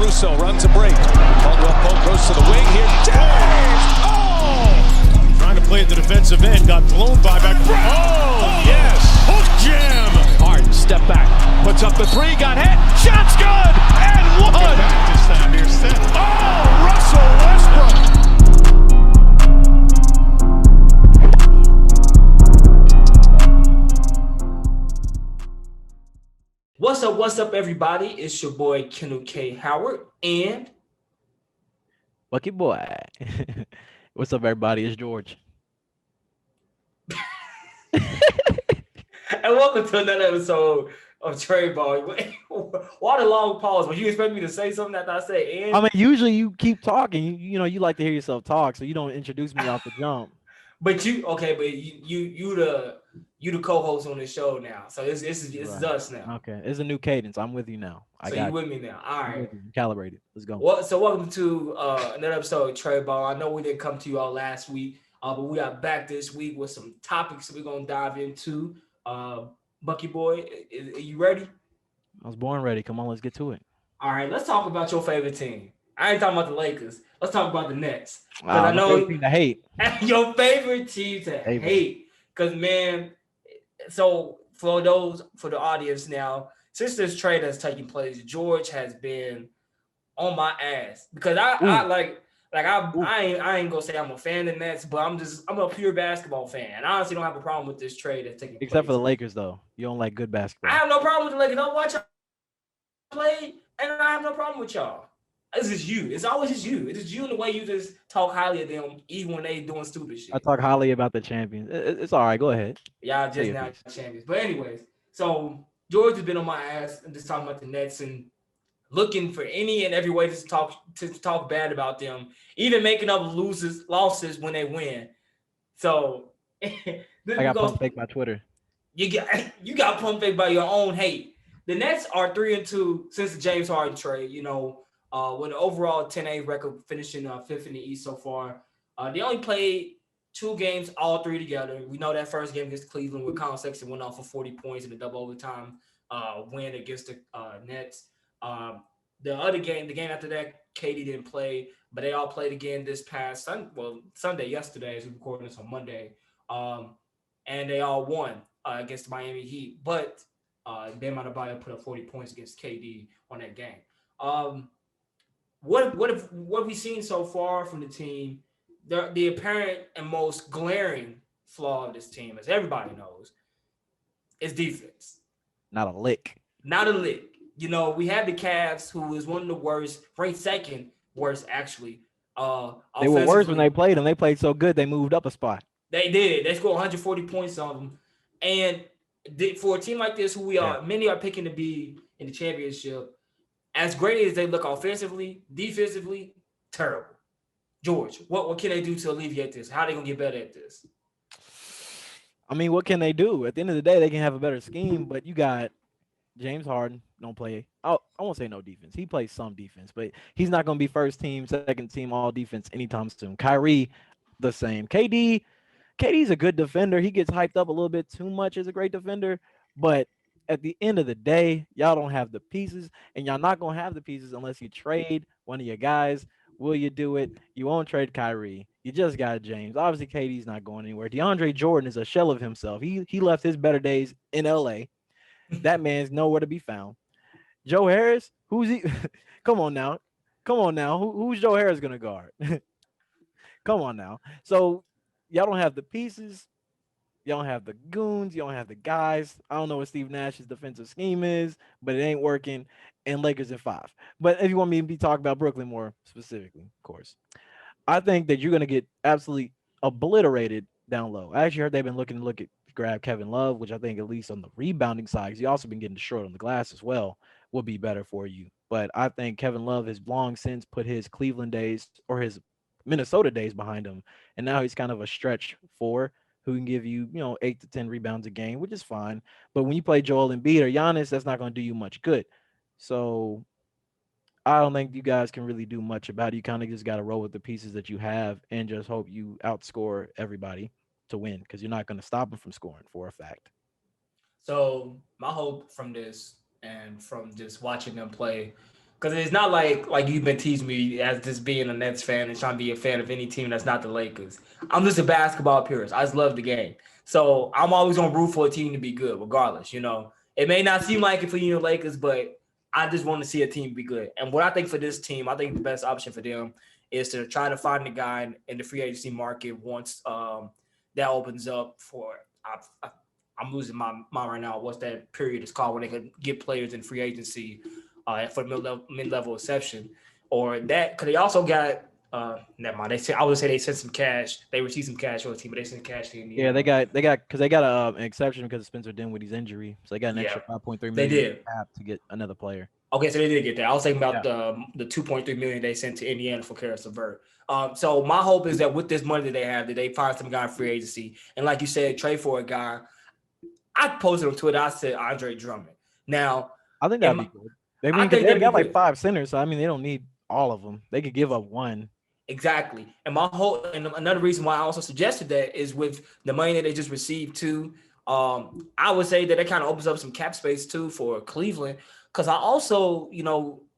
Caruso runs a break. Caldwell Pope goes to the wing here. James! Oh! Trying to play at the defensive end. Got blown by back. Oh, yes! Hook jam! Harden, step back. Puts up the three. Got hit. Shot's good! And one! Back this time here, set. Oh, Russell Westbrook! What's up, everybody? It's your boy, Kendall K. Howard, and... Lucky boy. What's up, everybody? It's George. And welcome to another episode of Trade Ball. Why the long pause? Would you expect me to say something after I say and? I mean, usually you keep talking. You know, you like to hear yourself talk, so you don't introduce me off the jump. But you the co-host on the show now, so this is Right. us now. Okay, it's a new cadence. I'm with you now. So you with me now? All right. Calibrated. Let's go. Welcome to another episode of Trade Ball. I know we didn't come to you all last week, but we are back this week with some topics we're gonna dive into. Bucky boy, are you ready? I was born ready. Come on, let's get to it. All right, let's talk about your favorite team. I ain't talking about the Lakers. Let's talk about the Nets. I know to hate. Your favorite team to hate. Because, man, so for the audience now, since this trade has taken place, George has been on my ass. Because I ain't gonna say I'm a fan of the Nets, but I'm a pure basketball fan. I honestly don't have a problem with this trade that's taking place. Except for the Lakers, though. You don't like good basketball. I have no problem with the Lakers. Don't watch y'all play, and I have no problem with y'all. It's just you. It's always just you. It's just you and the way you just talk highly of them, even when they doing stupid shit. I talk highly about the champions. It's all right. Go ahead. Y'all just now champions. But anyways, so George has been on my ass and just talking about the Nets and looking for any and every way to talk bad about them, even making up losses when they win. So I got pump fake by Twitter. You got pump fake by your own hate. The Nets are 3-2 since the James Harden trade. You know. With an overall 10-8 record, finishing fifth in the East so far. They only played 2 games, all 3 together. We know that first game against Cleveland where Colin Sexton went off for 40 points in a double overtime win against the Nets. The other game, the game after that, KD didn't play, but they all played again this past Sunday, yesterday, as we recording this on Monday. And they all won against the Miami Heat. But Bam Adebayo put up 40 points against KD on that game. What have we seen so far from the team? The apparent and most glaring flaw of this team, as everybody knows, is defense. Not a lick. Not a lick. You know, we had the Cavs, who is one of the worst, ranked second worst, actually. They were worse when they played them. They played so good, they moved up a spot. They did. They scored 140 points on them. And for a team like this, who many are picking to be in the championship, as great as they look offensively, defensively, terrible. George, what can they do to alleviate this? How are they going to get better at this? I mean, what can they do? At the end of the day, they can have a better scheme, but you got James Harden, don't play. I won't say no defense. He plays some defense, but he's not going to be first team, second team, all defense anytime soon. Kyrie, the same. KD's a good defender. He gets hyped up a little bit too much as a great defender, but at the end of the day, y'all don't have the pieces, and y'all not going to have the pieces unless you trade one of your guys. Will you do it? You won't trade Kyrie. You just got James. Obviously, KD's not going anywhere. DeAndre Jordan is a shell of himself. He left his better days in L.A. That man's nowhere to be found. Joe Harris, who's he? Come on now. Who's Joe Harris going to guard? Come on now. So y'all don't have the pieces. You don't have the goons. You don't have the guys. I don't know what Steve Nash's defensive scheme is, but it ain't working. And Lakers in 5. But if you want me to be talking about Brooklyn more specifically, of course, I think that you're going to get absolutely obliterated down low. I actually heard they've been looking to grab Kevin Love, which I think at least on the rebounding side, because you also been getting destroyed on the glass as well, will be better for you. But I think Kevin Love has long since put his Cleveland days or his Minnesota days behind him, and now he's kind of a stretch 4 who can give you, 8 to 10 rebounds a game, which is fine. But when you play Joel Embiid or Giannis, that's not going to do you much good. So I don't think you guys can really do much about it. You kind of just got to roll with the pieces that you have and just hope you outscore everybody to win, because you're not going to stop them from scoring for a fact. So my hope from this and from just watching them play, Because it's not like you've been teasing me as just being a Nets fan and trying to be a fan of any team that's not the Lakers. I'm just a basketball purist. I just love the game. So I'm always gonna root for a team to be good, regardless. It may not seem like it for you, the Lakers, but I just want to see a team be good. And what I think for this team, I think the best option for them is to try to find a guy in the free agency market once that opens up for. I'm losing my mind right now. What's that period is called when they could get players in free agency for mid-level exception, or that because they also got never mind. I would say they sent some cash. They received some cash for the team, but they sent cash to Indiana. Yeah, they got an exception because of Spencer Dinwiddie's injury, so they got an extra $5.3 million. They did to get another player. Okay, so they did get that. I was thinking about the $2.3 million they sent to Indiana for Karis LeVert. So my hope is that with this money that they have, that they find some guy in free agency, and like you said, trade for a guy. I posted on Twitter. I said Andre Drummond. Now I think that'd be good. They got like 5 centers, so I mean they don't need all of them. They could give up one. Exactly. And another reason why I also suggested that is with the money that they just received too. I would say that it kind of opens up some cap space too for Cleveland. Because I also,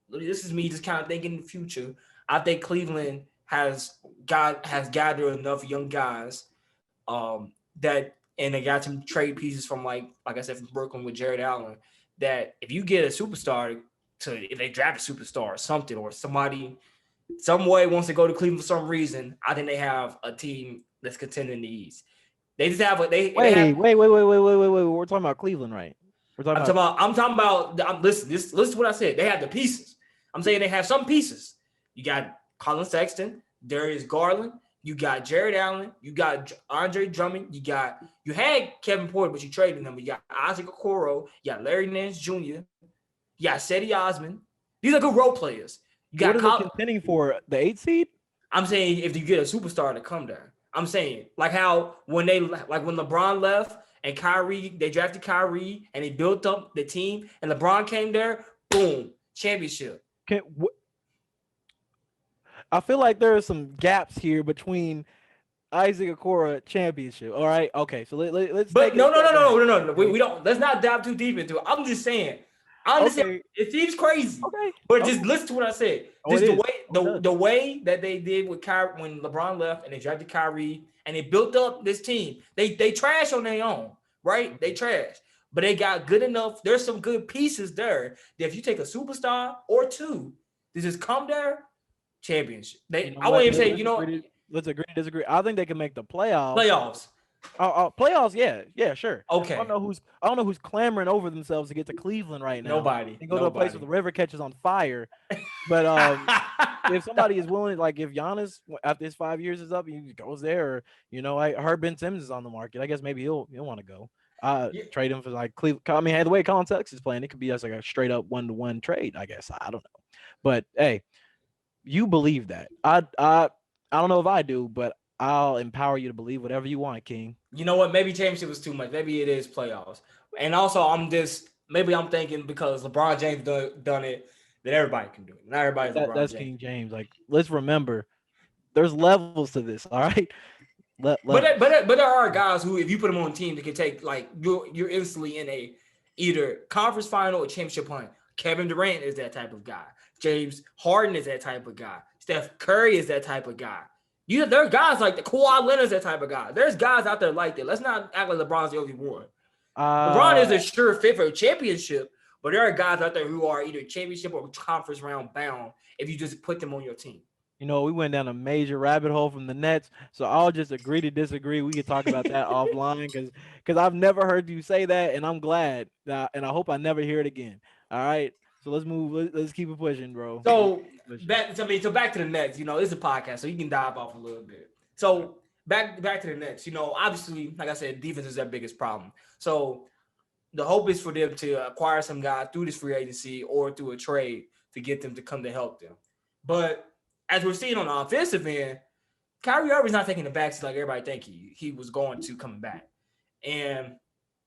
this is me just kind of thinking in the future. I think Cleveland has gathered enough young guys that, and they got some trade pieces from like I said, from Brooklyn with Jared Allen, that if you get a superstar if they draft a superstar or something, or somebody some way wants to go to Cleveland for some reason, I think they have a team that's contending in the East. They just have wait. We're talking about Cleveland, right? I'm talking about. Listen to what I said. They have the pieces. I'm saying they have some pieces. You got Colin Sexton, Darius Garland. You got Jared Allen. You got Andre Drummond. You had Kevin Porter, but you traded him. You got Isaac Okoro. You got Larry Nance Jr. You got Cedi Osman. These are good role players. You got what are they contending for? The 8th seed? I'm saying if you get a superstar to come there. I'm saying like when LeBron left and Kyrie, they drafted Kyrie and they built up the team and LeBron came there, boom, championship. I feel like there are some gaps here between Isaac Okoro championship. All right, okay, so let's. But no. We don't. Let's not dive too deep into it. I'm just saying. It seems crazy. Okay. But just listen to what I said. Just the way that they did with Kyrie when LeBron left and they drafted Kyrie and they built up this team. They trash on their own, right? They trash. But they got good enough. There's some good pieces there that if you take a superstar or two, to just come there, championship. I wouldn't even say, let's agree to disagree. I think they can make the playoffs. Playoffs, yeah, sure. Okay. I don't know who's clamoring over themselves to get to Cleveland right now. Nobody. They go to a place where the river catches on fire. But if somebody is willing, like if Giannis after his 5 years is up, he goes there. Or I heard Ben Simmons is on the market. I guess maybe he'll want to go. Trade him for like Cleveland. I mean, the way Colin Sexton is playing, it could be just like a straight up 1-to-1 trade. I guess I don't know. But hey, you believe that? I don't know if I do, but I'll empower you to believe whatever you want, King. You know what? Maybe championship was too much. Maybe it is playoffs. And also, I'm thinking because LeBron James done it, that everybody can do it. Not everybody's LeBron that's James. King James. Like, let's remember, there's levels to this. All right. But there are guys who, if you put them on a team, that can take like you're instantly in a either conference final or championship hunt. Kevin Durant is that type of guy. James Harden is that type of guy. Steph Curry is that type of guy. There are guys like the Kawhi Leonard's that type of guy. There's guys out there like that. Let's not act like LeBron's the only one. LeBron is a sure fit for a championship, but there are guys out there who are either championship or conference round bound if you just put them on your team. We went down a major rabbit hole from the Nets, so I'll just agree to disagree. We could talk about that offline because I've never heard you say that, and I'm glad, and I hope I never hear it again. All right, so let's move. Let's keep it pushing, bro. So back to the Nets. It's a podcast, so you can dive off a little bit. So back to the Nets. Obviously, like I said, defense is their biggest problem. So the hope is for them to acquire some guy through this free agency or through a trade to get them to come to help them. But as we're seeing on the offensive end, Kyrie Irving's not taking the backseat like everybody think he was going to coming back. And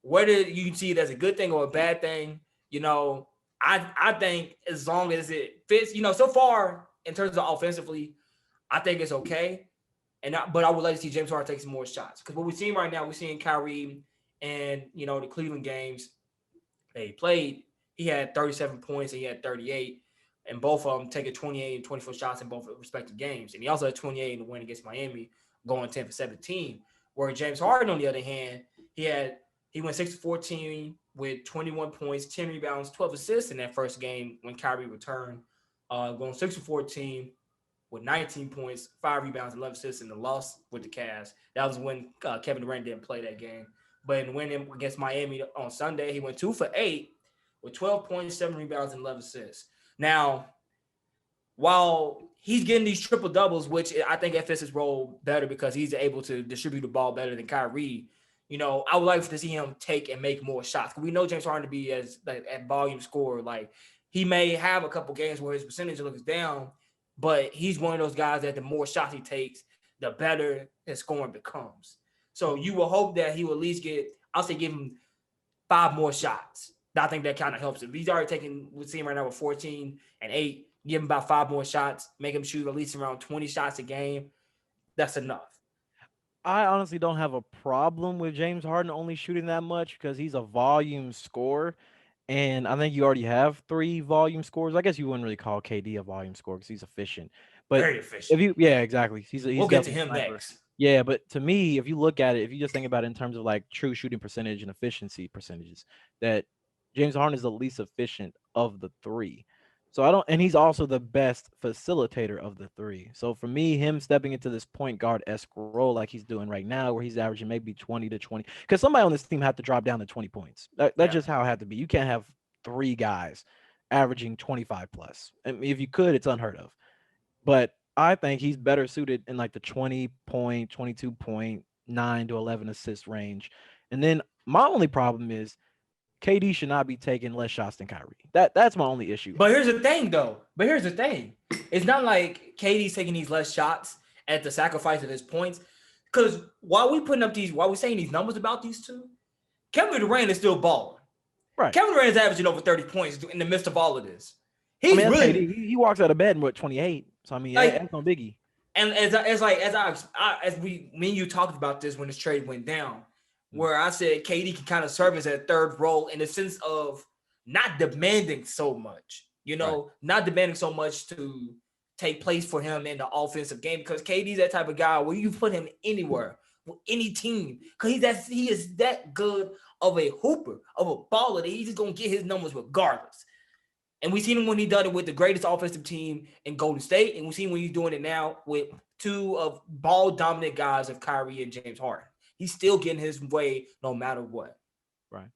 whether you can see it as a good thing or a bad thing, I think as long as it fits, so far in terms of offensively, I think it's okay. But I would like to see James Harden take some more shots. Because what we're seeing right now, we're seeing Kyrie and, the Cleveland games they played. He had 37 points and he had 38. and both of them taking 28 and 24 shots in both respective games. And he also had 28 in the win against Miami, going 10 for 17. Where James Harden, on the other hand, he went 6-14 with 21 points, 10 rebounds, 12 assists in that first game when Kyrie returned, going 6-14 with 19 points, 5 rebounds, 11 assists in the loss with the Cavs. That was when Kevin Durant didn't play that game. But in the win against Miami on Sunday, he went 2 for 8 with 12 points, 7 rebounds, and 11 assists. Now, while he's getting these triple doubles, which I think fits his role better because he's able to distribute the ball better than Kyrie. I would like to see him take and make more shots. We know James Harden to be as at volume scorer. Like, he may have a couple games where his percentage looks down, but he's one of those guys that the more shots he takes, the better his scoring becomes. So you will hope that he will at least give him 5 more shots. I think that kind of helps him. He's already taking, we see him right now with 14 and 8. Give him about 5 more shots, make him shoot at least around 20 shots a game. That's enough. I honestly don't have a problem with James Harden only shooting that much because he's a volume scorer. And I think you already have 3 volume scores. I guess you wouldn't really call KD a volume scorer because he's efficient. But very efficient. Yeah, exactly. We'll get to him next. Yeah, but to me, if you look at it, if you just think about it in terms of like true shooting percentage and efficiency percentages, that James Harden is the least efficient of the 3. So and he's also the best facilitator of the 3. So for me, him stepping into this point guard-esque role like he's doing right now, where he's averaging maybe 20 to 20, because somebody on this team had to drop down to 20 points. That's just how it had to be. You can't have 3 guys averaging 25 plus. I mean, if you could, it's unheard of. But I think he's better suited in like the 20 point, 22 point, 9 to 11 assist range. And then my only problem is KD should not be taking less shots than Kyrie. That's my only issue. But here's the thing, though. It's not like KD's taking these less shots at the sacrifice of his points. Because while we're saying these numbers about these two, Kevin Durant is still balling. Right. Kevin Durant is averaging over 30 poits in the midst of all of this. He walks out of bed in 28. So I mean, that's no biggie. And me and you talked about this when this trade went down, where I said KD can kind of serve as a third role in the sense of not demanding so much, not demanding so much to take place for him in the offensive game, because KD's that type of guy where you put him anywhere with any team, because he is that good of a hooper, of a baller, that he's just gonna get his numbers regardless. And we've seen him when he done it with the greatest offensive team in Golden State, and we've seen when he's doing it now with 2 of ball-dominant guys of Kyrie and James Harden. He's still getting his way no matter what. Right.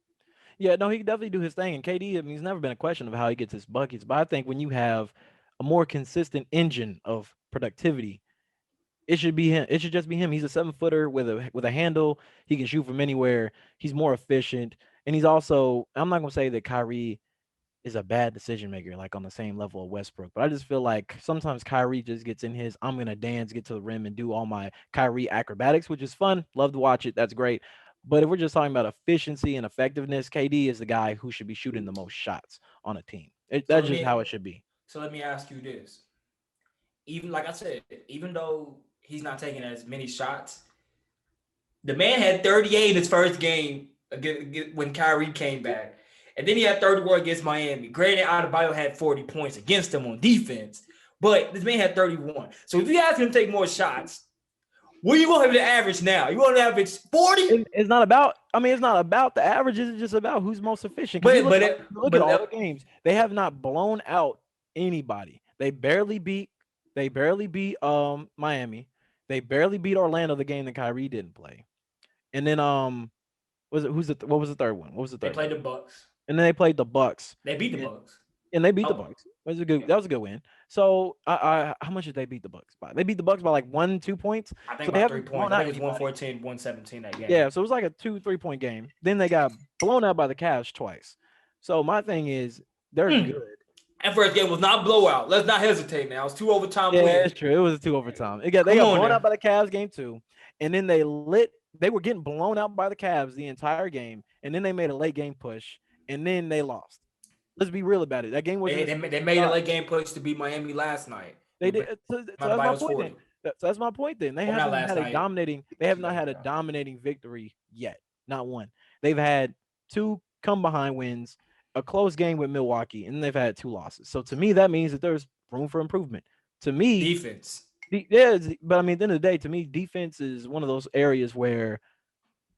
Yeah, no, he can definitely do his thing. And KD, I mean, he's never been a question of how he gets his buckets. But I think when you have a more consistent engine of productivity, it should be him. It should just be him. He's a 7-footer with a handle. He can shoot from anywhere. He's more efficient. And he's also, I'm not going to say that Kyrie is a bad decision maker, like on the same level of Westbrook. But I just feel like sometimes Kyrie just gets in his, I'm going to dance, get to the rim, and do all my Kyrie acrobatics, which is fun. Love to watch it. That's great. But if we're just talking about efficiency and effectiveness, KD is the guy who should be shooting the most shots on a team. That's just how it should be. So let me ask you this. Even like I said, even though he's not taking as many shots, the man had 38 in his first game when Kyrie came back. And then he had 31 against Miami. Granted, Adebayo had 40 points against him on defense, but this man had 31. So if you ask him to take more shots, what are you going to have to average now? You want to average 40? It's not about the averages. It's just about who's most efficient. Look at all the games. They have not blown out anybody. They barely beat Miami. They barely beat Orlando, the game that Kyrie didn't play. And then what was the third one? What was the third? They played the Bucks. And then they played the Bucks. They beat the Bucks. And they beat the Bucks. That was a good win. So how much did they beat the Bucks by? They beat the Bucks by like 1-2 points. I think about 3 points. I think it was 114, 117 that game. Yeah, so it was like a 2-3 point game. Then they got blown out by the Cavs twice. So my thing is they're good. And first game was not blowout. Let's not hesitate now. It was 2 overtime. Yeah, it's true. It was a 2 overtime. They got blown out by the Cavs game 2. And then they were getting blown out by the Cavs the entire game. And then they made a late game push. And then they lost. Let's be real about it. That game was. They made a late game push to beat Miami last night. They did. So that's my point. Then. That's my point. Then they haven't had a dominating. They have not had a dominating victory yet. Not one. They've had 2 come behind wins, a close game with Milwaukee, and they've had 2 losses. So to me, that means that there's room for improvement. To me, Defense. but I mean, at the end of the day, to me, defense is one of those areas where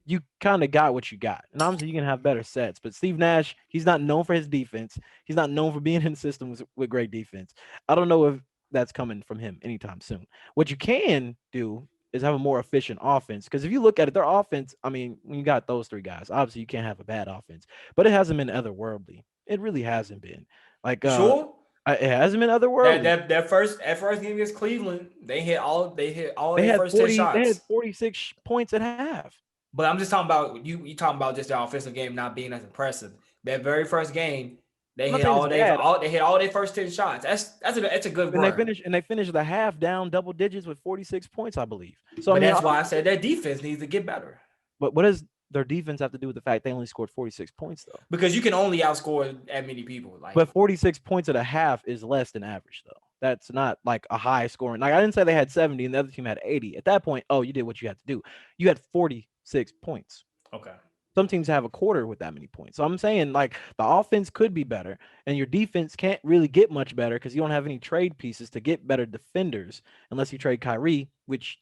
you kind of got what you got. And obviously, you can have better sets. But Steve Nash, he's not known for his defense. He's not known for being in systems with great defense. I don't know if that's coming from him anytime soon. What you can do is have a more efficient offense. Because if you look at it, their offense, I mean, when you got those 3 guys, obviously you can't have a bad offense. But it hasn't been otherworldly. It really hasn't been. Like, You sure? it hasn't been That otherworldly. that first game against Cleveland, they hit all They their had first 10 they had shots. 46 points at half. But I'm just talking about you talking about just the offensive game not being as impressive. That very first game, they I'm not hit saying it's bad. they hit all their first 10 shots. That's a good And run. they finished the half down double digits with 46 points, I believe. So I But mean, that's why I said their defense needs to get better. but what does their defense have to do with the fact they only scored 46 points though? Because you can only outscore that many people. Like, But 46 points at a half is less than average though. That's not like a high scoring. Like I didn't say they had 70 and the other team had 80. At that point, oh, you did what you had to do. You had 46 points. okay. Some teams have a quarter with that many points. So I'm saying like the offense could be better, and your defense can't really get much better because you don't have any trade pieces to get better defenders unless you trade Kyrie, which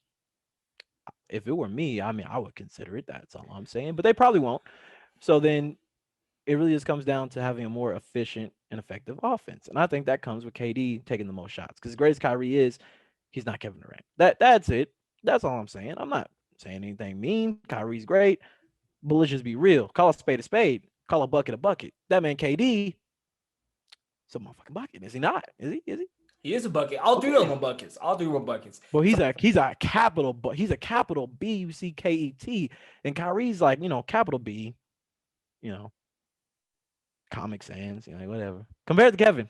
if it were me, I mean I would consider it. That's all I'm saying. But they probably won't. So then it really just comes down to having a more efficient and effective offense. And I think that comes with KD taking the most shots. Because as great as Kyrie is, he's not Kevin Durant. That's it. That's all I'm saying. I'm not saying anything mean. Kyrie's great. But let's just be real. Call a spade a spade. Call a bucket a bucket. That man KD, it's a motherfucking bucket. Is he not? Is he? Is he? He is a bucket. All three of them are buckets. All three were buckets. Well, he's a capital, but he's a capital BUCKET. And Kyrie's like, capital B, you know, Comic Sans, whatever. Compared to Kevin.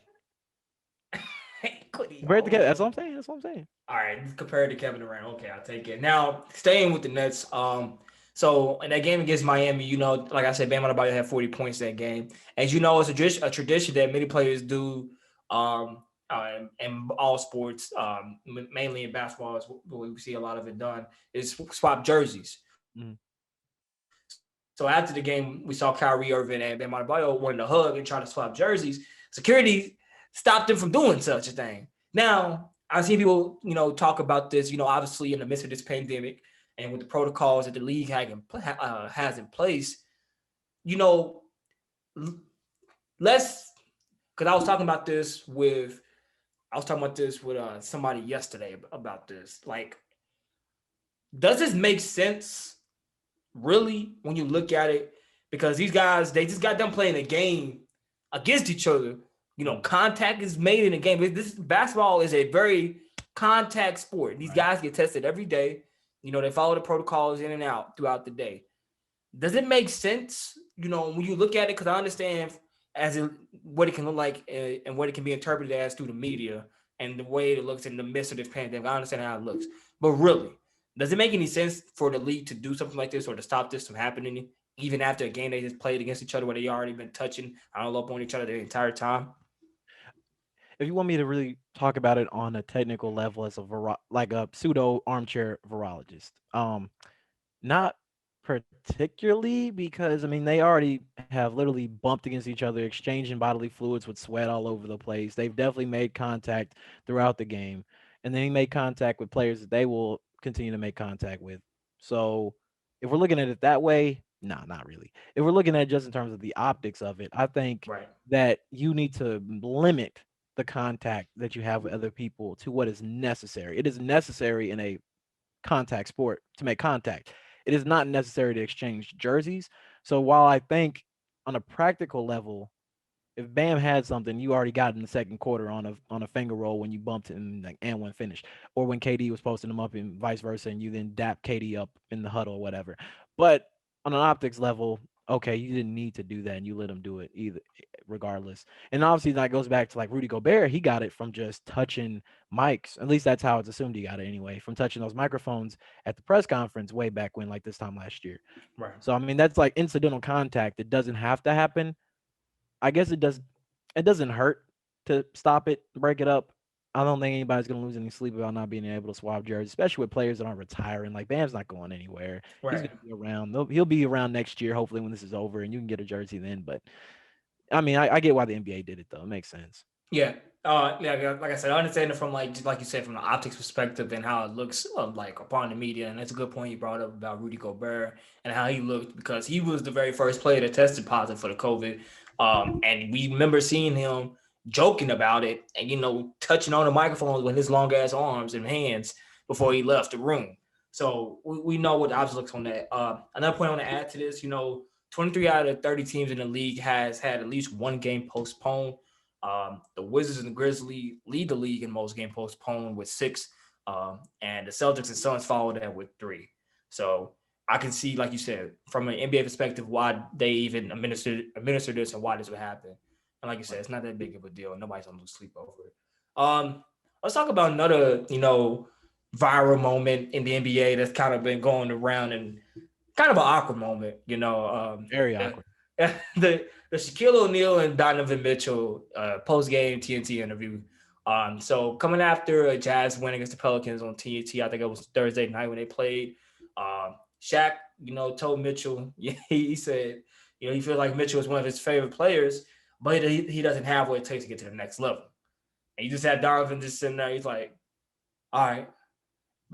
Compared to Kevin. That's what I'm saying. That's what I'm saying. All right, compared to Kevin Durant. Okay, I'll take it. Now, staying with the Nets, so in that game against Miami, like I said, Bam Adebayo had 40 points that game. As you know, it's a tradition that many players do in all sports, mainly in basketball, is what we see a lot of it done, is swap jerseys. Mhm. So after the game, we saw Kyrie Irving and Bam Adebayo wanting to hug and try to swap jerseys. Security stopped them from doing such a thing. Now, I've seen people, talk about this, obviously in the midst of this pandemic and with the protocols that the league has in place, because I was talking about this with somebody yesterday about this. Like, does this make sense, really, when you look at it? Because these guys, they just got done playing a game against each other. Contact is made in a game. This basketball is a very contact sport. These guys get tested every day. They follow the protocols in and out throughout the day. Does it make sense, when you look at it? Because I understand what it can look like and what it can be interpreted as through the media and the way it looks in the midst of this pandemic. I understand how it looks. But really, does it make any sense for the league to do something like this or to stop this from happening even after a game they just played against each other where they already been touching, up on each other the entire time? If you want me to really talk about it on a technical level as a pseudo armchair virologist, not particularly, because they already have literally bumped against each other, exchanging bodily fluids with sweat all over the place. They've definitely made contact throughout the game, and then he made contact with players that they will continue to make contact with. So if we're looking at it that way, nah, not really. If we're looking at it just in terms of the optics of it, I think that you need to limit the contact that you have with other people to what is necessary. It is necessary in a contact sport to make contact. It is not necessary to exchange jerseys. So while I think on a practical level, if Bam had something, you already got in the second quarter on a finger roll when you bumped him and one finished, or when KD was posting him up and vice versa, and you then dap KD up in the huddle or whatever. But on an optics level, okay, you didn't need to do that, and you let him do it either, regardless. And obviously that goes back to like Rudy Gobert. He got it from just touching mics. At least that's how it's assumed he got it anyway, from touching those microphones at the press conference way back when, like this time last year. Right. So that's like incidental contact. It doesn't have to happen. I guess it does. It doesn't hurt to stop it, break it up. I don't think anybody's gonna lose any sleep about not being able to swap jerseys, especially with players that aren't retiring. Like Bam's not going anywhere. Right. He's gonna be around. He'll be around next year, hopefully, when this is over, and you can get a jersey then. But I mean, I get why the NBA did it though. It makes sense. Yeah. Yeah, like I said, I understand it from like just like you said from the optics perspective and how it looks like upon the media, and that's a good point you brought up about Rudy Gobert and how he looked because he was the very first player that tested positive for the COVID, and we remember seeing him joking about it and touching on the microphones with his long ass arms and hands before he left the room. So we know what the optics looks on that. Another point I want to add to this, 23 out of 30 teams in the league has had at least one game postponed. The Wizards and the Grizzlies lead the league in most game postponed with 6, and the Celtics and Suns follow that with 3. So I can see, like you said, from an NBA perspective, why they even administer this and why this would happen. And like you said, it's not that big of a deal. Nobody's gonna lose sleep over it. Let's talk about another, viral moment in the NBA that's kind of been going around and kind of an awkward moment. Very awkward. The Shaquille O'Neal and Donovan Mitchell post game TNT interview. So coming after a Jazz win against the Pelicans on TNT, I think it was Thursday night when they played. Shaq, told Mitchell, he said, he feels like Mitchell is one of his favorite players, but he doesn't have what it takes to get to the next level. And you just had Donovan just sitting there. He's like, all right,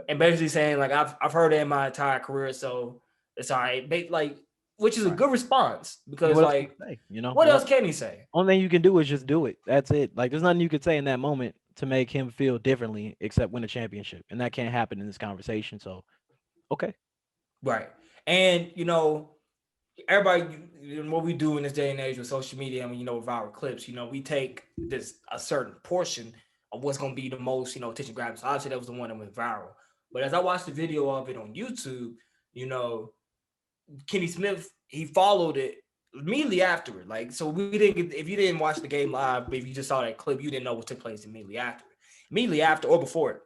and basically saying like I've heard it in my entire career, so it's all right. Like, which is a good response because What else like, can you say, what else can he say? Only thing you can do is just do it. That's it. Like there's nothing you could say in that moment to make him feel differently except win a championship. And that can't happen in this conversation. So okay. Right. And everybody, what we do in this day and age with social media, viral clips, we take this a certain portion of what's going to be the most, attention grabbing. So obviously that was the one that went viral. But as I watched the video of it on YouTube, Kenny Smith, he followed it immediately afterward. Like, so we didn't get, if you didn't watch the game live, but if you just saw that clip, you didn't know what took place immediately after. Immediately after or before it.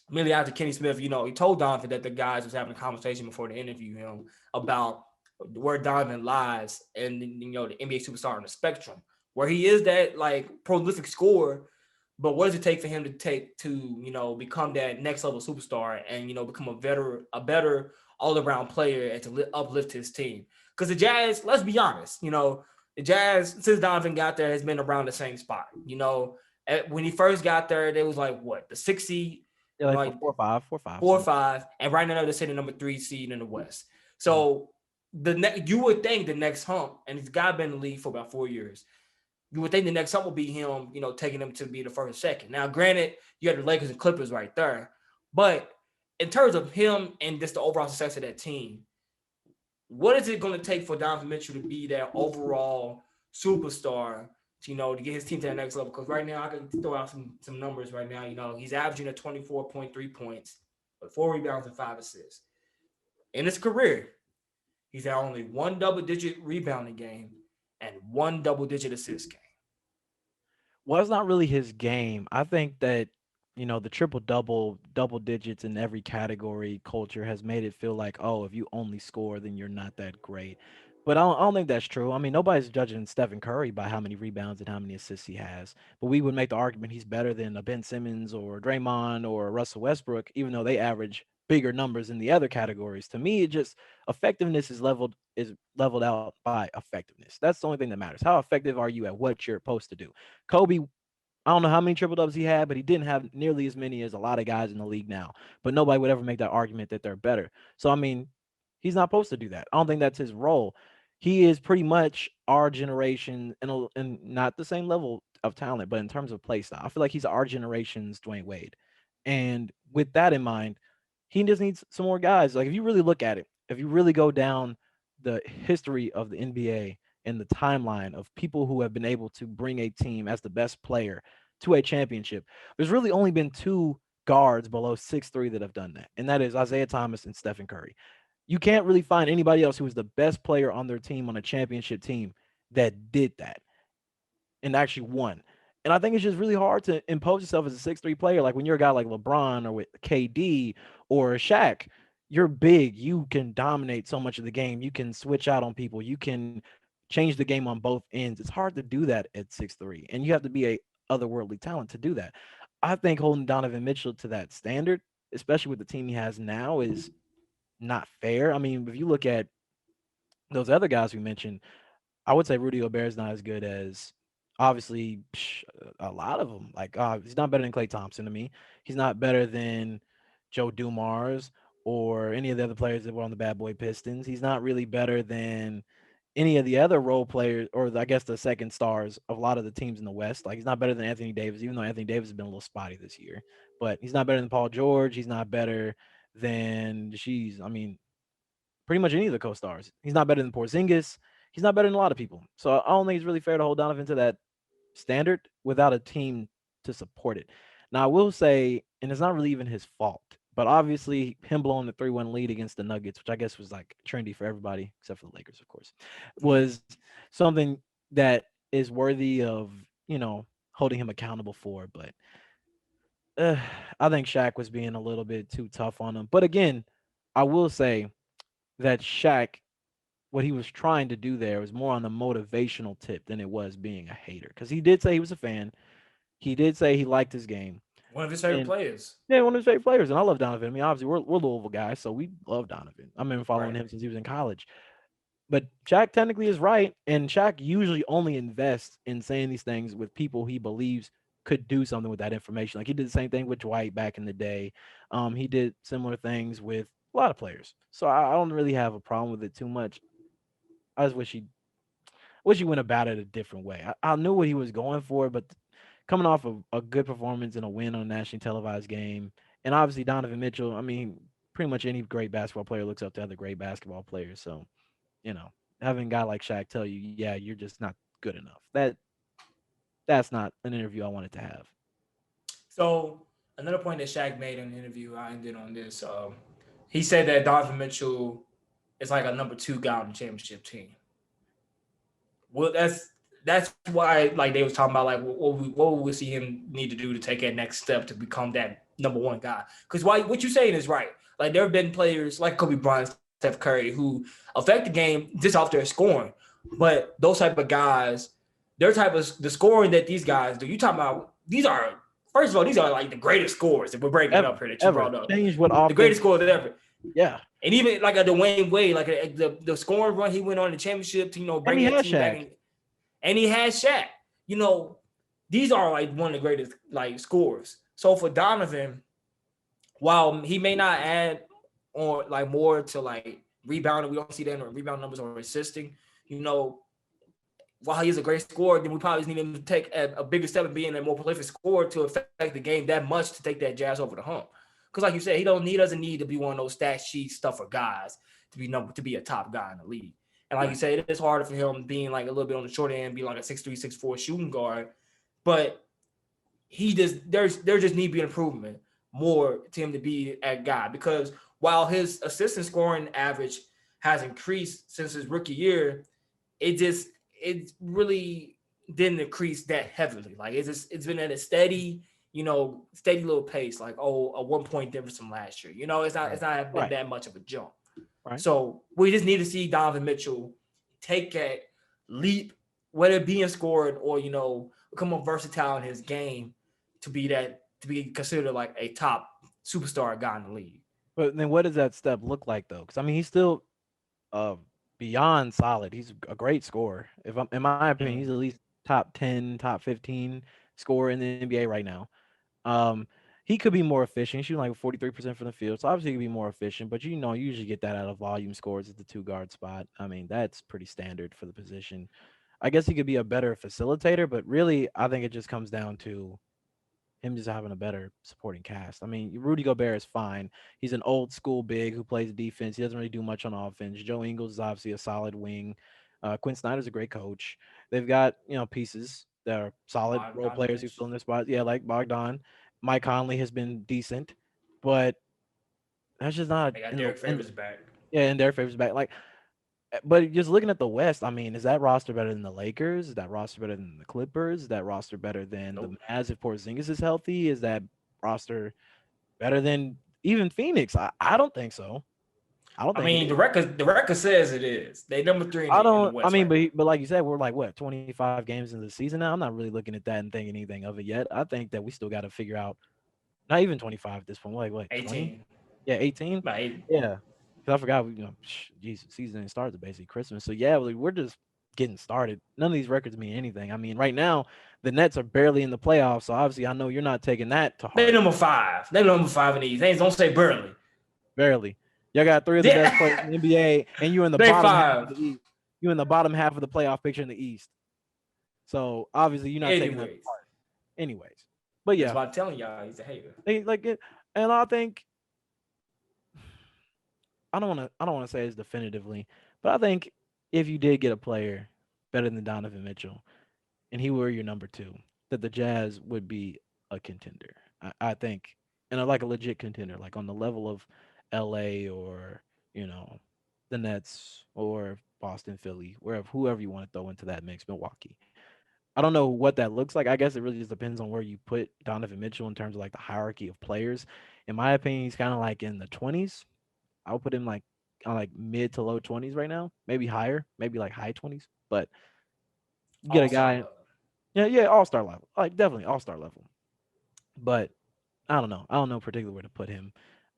Immediately after Kenny Smith, he told Donovan that the guys was having a conversation before they interviewed him about where Donovan lies and the NBA superstar on the spectrum, where he is that like prolific scorer, but what does it take for him to become that next level superstar and become a better all around player and to uplift his team? Because the Jazz, let's be honest, the Jazz since Donovan got there has been around the same spot. When he first got there, they was like what the 6th seed. Yeah, like 4 or 5. 4 or 5, and right now they're sitting number 3 seed in the West. So you would think the next hump, and he's got been in the league for about 4 years. You would think the next hump will be him, taking them to be the first or second. Now, granted, you have the Lakers and Clippers right there, but in terms of him and just the overall success of that team, what is it going to take for Donovan Mitchell to be that overall superstar? To get his team to the next level. Because right now, I can throw out some numbers right now. He's averaging 24.3 points, with 4 rebounds and 5 assists. In his career, he's had only 1 double-digit rebounding game and 1 double-digit assist game. Well, it's not really his game. I think that, the triple double digits in every category culture has made it feel like, oh, if you only score, then you're not that great. But I don't think that's true. I mean, nobody's judging Stephen Curry by how many rebounds and how many assists he has. But we would make the argument he's better than a Ben Simmons or Draymond or Russell Westbrook, even though they average bigger numbers in the other categories. To me, it just effectiveness is leveled out by effectiveness. That's the only thing that matters. How effective are you at what you're supposed to do? Kobe, I don't know how many triple doubles he had, but he didn't have nearly as many as a lot of guys in the league now. But nobody would ever make that argument that they're better. So I mean, he's not supposed to do that. I don't think that's his role. He is pretty much our generation and not the same level of talent, but in terms of play style, I feel like he's our generation's Dwayne Wade. And with that in mind, he just needs some more guys. Like if you really look at it, if you really go down the history of the NBA and the timeline of people who have been able to bring a team as the best player to a championship, there's really only been 2 guards below 6'3" that have done that. And that is Isaiah Thomas and Stephen Curry. You can't really find anybody else who was the best player on their team on a championship team that did that and actually won. And I think it's just really hard to impose yourself as a 6'3" player. Like when you're a guy like LeBron or with KD or Shaq, you're big. You can dominate so much of the game. You can switch out on people. You can change the game on both ends. It's hard to do that at 6'3", and you have to be a otherworldly talent to do that. I think holding Donovan Mitchell to that standard, especially with the team he has now, is not fair. I mean, if you look at those other guys we mentioned, I would say Rudy Gobert is not as good as obviously a lot of them. Like he's not better than Klay Thompson to me. He's not better than Joe Dumars or any of the other players that were on the Bad Boy Pistons. He's not really better than any of the other role players, or I guess the second stars of a lot of the teams in the West. Like he's not better than Anthony Davis, even though Anthony Davis has been a little spotty this year. But he's not better than Paul George. He's not better than I mean, pretty much any of the co-stars. He's not better than Porzingis. He's not better than a lot of people. So I don't think it's really fair to hold Donovan to that standard without a team to support it. Now I will say, and it's not really even his fault, but obviously him blowing the 3-1 lead against the Nuggets, which I guess was like trendy for everybody except for the Lakers, of course, was something that is worthy of, holding him accountable for. But I think Shaq was being a little bit too tough on him. But again, I will say that Shaq, what he was trying to do there was more on the motivational tip than it was being a hater. Because he did say he was a fan. He did say he liked his game. One of his favorite And players. yeah, one of his favorite players. And I love Donovan. I mean, obviously, we're Louisville guys, so we love Donovan. I've been following Right. him since he was in college. But Shaq technically is right. And Shaq usually only invests in saying these things with people he believes could do something with that information. Like he did the same thing with Dwight back in the day. He did similar things with a lot of players. So I don't really have a problem with it too much. I just wish he went about it a different way. I knew what he was going for, but coming off of a good performance and a win on a nationally televised game, and obviously Donovan Mitchell, I mean, pretty much any great basketball player looks up to other great basketball players. So, having a guy like Shaq tell you, yeah, you're just not good enough. That's not an interview I wanted to have. So another point that Shaq made in the interview, I ended on this. He said that Donovan Mitchell is like a number 2 guy on the championship team. Well, that's why like they was talking about like what would we see him need to do to take that next step to become that number 1 guy. Because what you're saying is right. Like there have been players like Kobe Bryant, Steph Curry who affect the game just off their scoring. But those type of guys, their type of the scoring that these guys do, you talking about these are first of all, these are like the greatest scorers that we're breaking Ever, up here that you ever brought up. change what The greatest offense? scorers ever. Yeah, And even like a Dwayne Wade, like the scoring run he went on the championship to, and bring he that had team back. Shaq. And he had Shaq. These are like one of the greatest like scorers. So for Donovan, while he may not add or like more to like rebounding, we don't see that in the rebound numbers or assisting, while he is a great scorer, then we probably need him to take a bigger step in being a more prolific scorer to affect the game that much to take that Jazz over the hump. Because like you said, he doesn't need to be one of those stat sheet stuffer guys to be a top guy in the league. And like you said, it is harder for him being like a little bit on the short end, being like a 6'3", 6'4" shooting guard. But there just need to be an improvement more to him to be a guy. Because while his assistant scoring average has increased since his rookie year, it really didn't increase that heavily. Like it's been at a steady little pace, like a 1 point difference from last year. It's not been that much of a jump. Right. So we just need to see Donovan Mitchell take that leap, whether it be in scoring or become more versatile in his game to be considered like a top superstar guy in the league. But then what does that step look like though? Because I mean, he's still beyond solid. He's a great scorer. In my opinion, he's at least top 10, top 15 scorer in the NBA right now. He could be more efficient. He's shooting like 43% from the field. So obviously he could be more efficient, but you usually get that out of volume scores at the 2 guard spot. I mean, that's pretty standard for the position. I guess he could be a better facilitator, but really I think it just comes down to him just having a better supporting cast. I mean, Rudy Gobert is fine. He's an old school big who plays defense. He doesn't really do much on offense. Joe Ingles is obviously a solid wing. Quinn Snyder's a great coach. They've got, pieces that are solid role players who fill in their spots. Yeah, like Bogdan. Mike Conley has been decent, but that's just not They got Derek Favors back. Yeah, and Derek Favors back. Like, but just looking at the West, I mean, is that roster better than the Lakers? Is that roster better than the Clippers? Is that roster better than the Mavs if Porzingis is healthy? Is that roster better than even Phoenix? I don't think so. I mean, the record says it is. They number 3 in the West. I mean, but like you said, we're like what 25 games into the season now. I'm not really looking at that and thinking anything of it yet. I think that we still got to figure out. Not even 25 at this point. Like what? 18. 20? Yeah, 18. Right. Yeah. Because I forgot, Jesus, season starts at basically Christmas. So yeah, we're just getting started. None of these records mean anything. I mean, right now the Nets are barely in the playoffs, so obviously I know you're not taking that to They heart. number 5. They number 5 in the East. They don't say barely. Barely. Y'all got three of the best players in Yeah. the NBA, and you're in the They bottom half of 5. the East. You're in the bottom half of the playoff picture in the East. So obviously you're not taking that to Anyways, heart. Anyways, but that's yeah, why I'm telling y'all he's a hater. they like it, and I think I don't want to say it's definitively, but I think if you did get a player better than Donovan Mitchell, and he were your number two, that the Jazz would be a contender. I think, and like a legit contender, like on the level of L.A. or you know the Nets or Boston, Philly, wherever whoever you want to throw into that mix, Milwaukee. I don't know what that looks like. I guess it really just depends on where you put Donovan Mitchell in terms of like the hierarchy of players. In my opinion, he's kind of like in the 20s. I would put him like on like mid to low 20s right now, maybe higher, maybe like high 20s. But you get a All-star guy, level. yeah, all-star level, like definitely all-star level. But I don't know. I don't know particularly where to put him.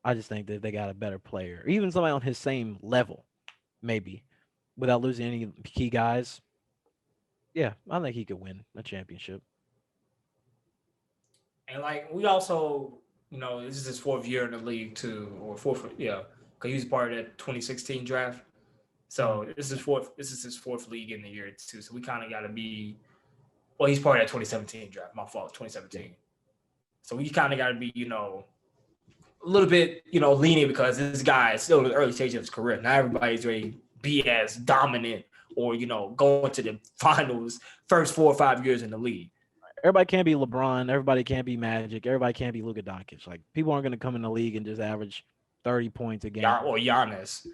I just think that they got a better player, or even somebody on his same level, maybe, without losing any key guys. Yeah, I think he could win a championship. And like we also, this is his 4th year in the league too, or fourth, yeah, because he was part of that 2016 draft. Mhm. So this is fourth. This is his 4th league in the year too. So we kind of got to be. Well, he's part of that 2017 draft. My fault, Yeah. 2017. So we kind of got to be, a little bit, lenient because this guy is still in the early stage of his career. Not everybody's ready to be as dominant or, going to the finals first 4 or 5 years in the league. Everybody can't be LeBron. Everybody can't be Magic. Everybody can't be Luka Doncic. Like people aren't going to come in the league and just average 30 points a game. Or Giannis.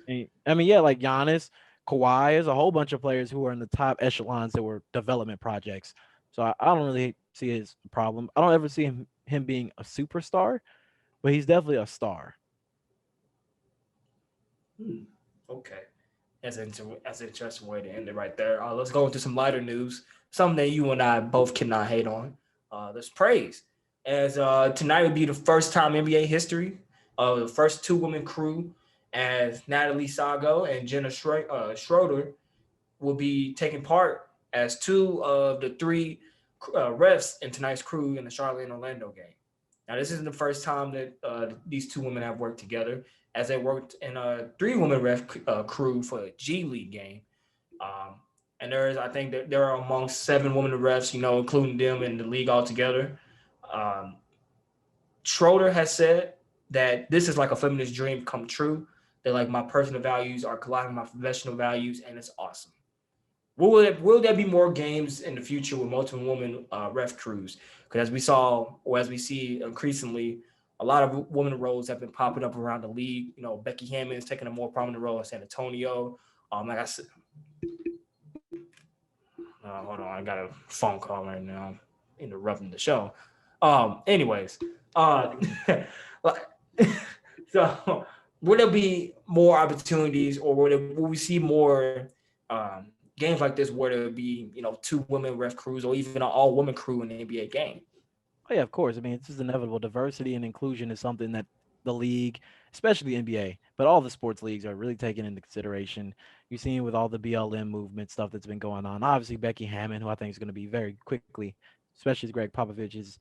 I mean, yeah, like Giannis, Kawhi, there's a whole bunch of players who are in the top echelons that were development projects. So I don't really see it as a problem. I don't ever see him being a superstar, but he's definitely a star. Okay. That's an interesting way to end it right there. Let's go into some lighter news. Something that you and I both cannot hate on. Let's praise. As tonight would be the first time in NBA history of the first 2 women crew, as Natalie Sago and Jenna Schroeder will be taking part as 2 of the 3 refs in tonight's crew in the Charlotte and Orlando game. Now, this isn't the first time that these 2 women have worked together, as they worked in a 3-woman ref crew for a G League game. Um, and I think that there are amongst 7 women refs, including them in the league altogether. Um, Schroeder has said that this is like a feminist dream come true. That like my personal values are colliding with my professional values, and it's awesome. Will there be more games in the future with multiple women ref crews? Because as we saw, or as we see increasingly, a lot of women roles have been popping up around the league. Becky Hammond is taking a more prominent role in San Antonio. Like I said, hold on, I got a phone call right now. I'm interrupting the show. Anyways, like, so will there be more opportunities, or will we see more games like this where there be 2 women ref crews or even an all woman crew in the NBA game? Oh yeah, of course. I mean, it's just inevitable. Diversity and inclusion is something that the league, especially the NBA, but all the sports leagues are really taking into consideration. You've seen with all the BLM movement stuff that's been going on. Obviously, Becky Hammond, who I think is going to be very quickly, especially as Greg Popovich is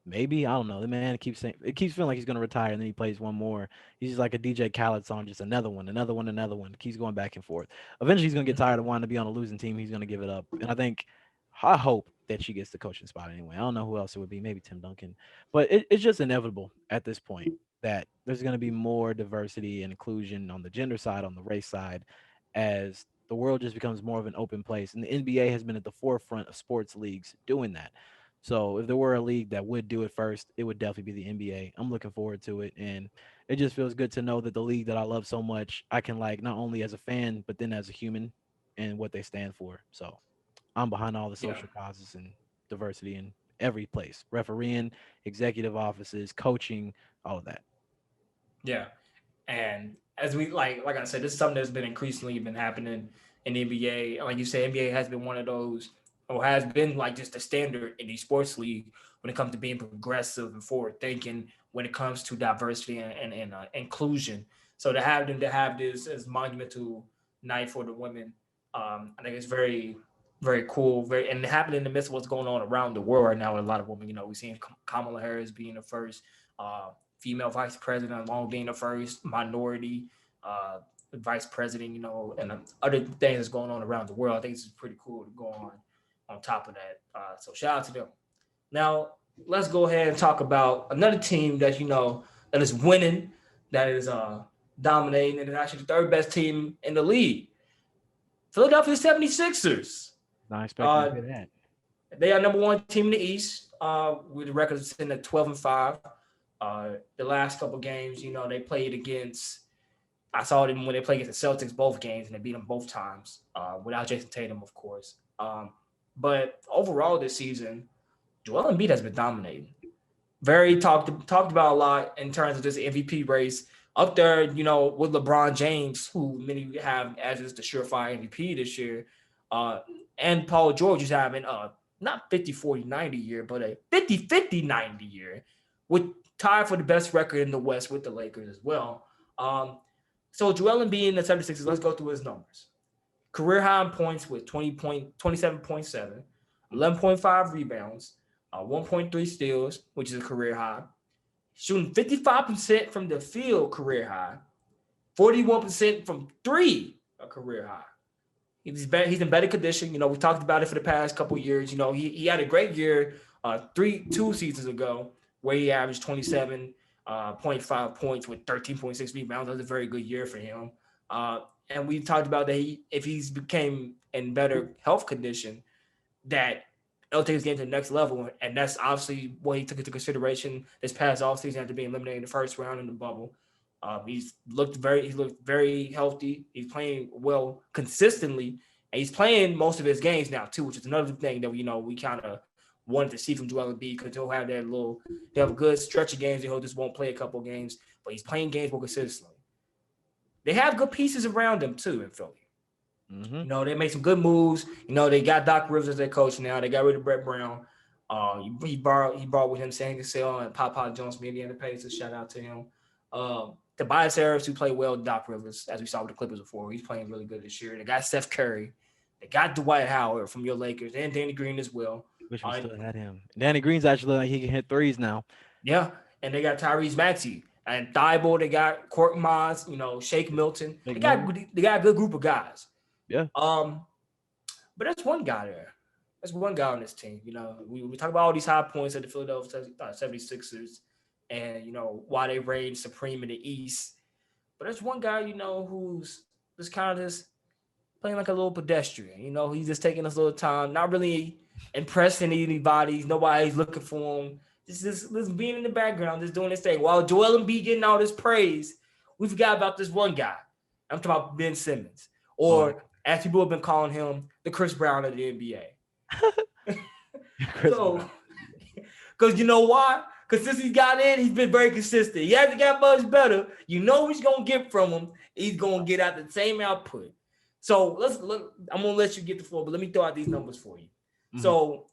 maybe, I don't know. The man keeps saying it keeps feeling like he's going to retire, and then he plays one more. He's just like a DJ Khaled song, just another one, another one, another one. Keeps going back and forth. Eventually, he's going to get tired of wanting to be on a losing team. He's going to give it up, and I hope that she gets the coaching spot anyway. I don't know who else it would be, maybe Tim Duncan, but it's just inevitable at this point that there's going to be more diversity and inclusion on the gender side, on the race side, as the world just becomes more of an open place. And the NBA has been at the forefront of sports leagues doing that. So if there were a league that would do it first, it would definitely be the NBA. I'm looking forward to it, and it just feels good to know that the league that I love so much, I can like not only as a fan, but then as a human, and what they stand for. So I'm behind all the Yeah. social causes and diversity in every place, refereeing, executive offices, coaching, all of that. Yeah. And as we like I said, this is something that's been increasingly been happening in the NBA. Like you said, NBA has been one of those, or has been like just the standard in the sports league when it comes to being progressive and forward thinking when it comes to diversity and inclusion. So to have them to have this as monumental night for the women I think it's very, very cool. And it happened in the midst of what's going on around the world right now with a lot of women. We've seen Kamala Harris being the first female vice president, along being the first minority vice president, and other things that's going on around the world. I think it's pretty cool to go on top of that. So shout out to them. Now, let's go ahead and talk about another team that that is winning, that is dominating, and is actually the third best team in the league. Philadelphia 76ers. Not expecting to hear that. They are number one team in the East with the record sitting at 12-5. The last couple games, they played against – I saw them when they played against the Celtics both games, and they beat them both times without Jason Tatum, of course. But overall this season, Joel Embiid has been dominating. Very talked about a lot in terms of this MVP race. Up there, with LeBron James, who many have as is the surefire MVP this year, and Paul George is having not 50-40-90 year, but a 50-50-90 year, with tied for the best record in the West with the Lakers as well. So Joel Embiid in the 76ers, let's go through his numbers. Career high in points with 27.7, 11.5 rebounds, 1.3 steals, which is a career high. Shooting 55% from the field, career high. 41% from three, a career high. He's in better condition. We talked about it for the past couple of years. He had a great year 2 seasons ago where he averaged 27.5 points with 13.6 rebounds. That was a very good year for him. And we talked about that if he's became in better health condition, that it'll take his game to the next level. And that's obviously what he took into consideration this past offseason after being eliminated in the first round in the bubble. He's looked very healthy. He's playing well consistently, and he's playing most of his games now too, which is another thing that we kind of wanted to see from Joel Embiid, because he'll have a good stretch of games and he'll just won't play a couple of games, but he's playing games more consistently. They have good pieces around them too in Philly. Mm-hmm. They made some good moves. They got Doc Rivers as their coach now. They got rid of Brett Brown. He brought with him Sam Cassell and Papa Jones from Indiana Pacers. Shout out to him. Tobias Harris, who played well with Doc Rivers, as we saw with the Clippers before. He's playing really good this year. They got Steph Curry. They got Dwight Howard from your Lakers and Danny Green as well. Wish we still had him. Danny Green's actually like he can hit threes now. Yeah, and they got Tyrese Maxey and Thibault. They got Court Maz, Shake Milton. They got a good group of guys. Yeah. But that's one guy there. That's one guy on this team. We talk about all these high points at the Philadelphia 76ers and, why they reign supreme in the East. But there's one guy, who's just kind of just playing like a little pedestrian. He's just taking his little time, not really impressing anybody. Nobody's looking for him. Just being in the background, just doing his thing. While Joel Embiid getting all this praise, we forgot about this one guy. I'm talking about Ben Simmons. Or as people have been calling him, the Chris Brown of the NBA. So, because you know why? Because since he got in, he's been very consistent. He hasn't got much better. You know what he's going to get from him. He's going to get out the same output. So I'm going to let you get the floor, but let me throw out these numbers for you. Mm-hmm. So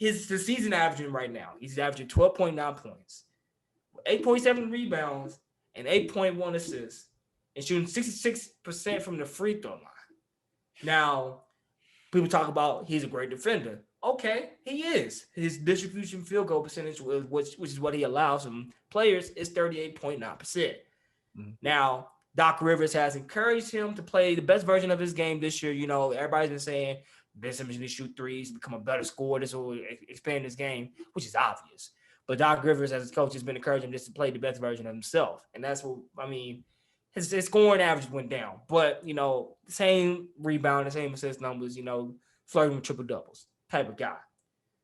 the season averaging right now, he's averaging 12.9 points, 8.7 rebounds, and 8.1 assists, and shooting 66% from the free throw line. Now, people talk about he's a great defender. Okay, he is. His distribution field goal percentage, which is what he allows from players, is 38.9%. Mm-hmm. Now, Doc Rivers has encouraged him to play the best version of his game this year. Everybody's been saying Ben Simmons needs to shoot threes, become a better scorer. This will expand his game, which is obvious. But Doc Rivers, as his coach, has been encouraging him just to play the best version of himself. And that's what, his scoring average went down. But, the same rebound, the same assist numbers, flirting with triple doubles type of guy.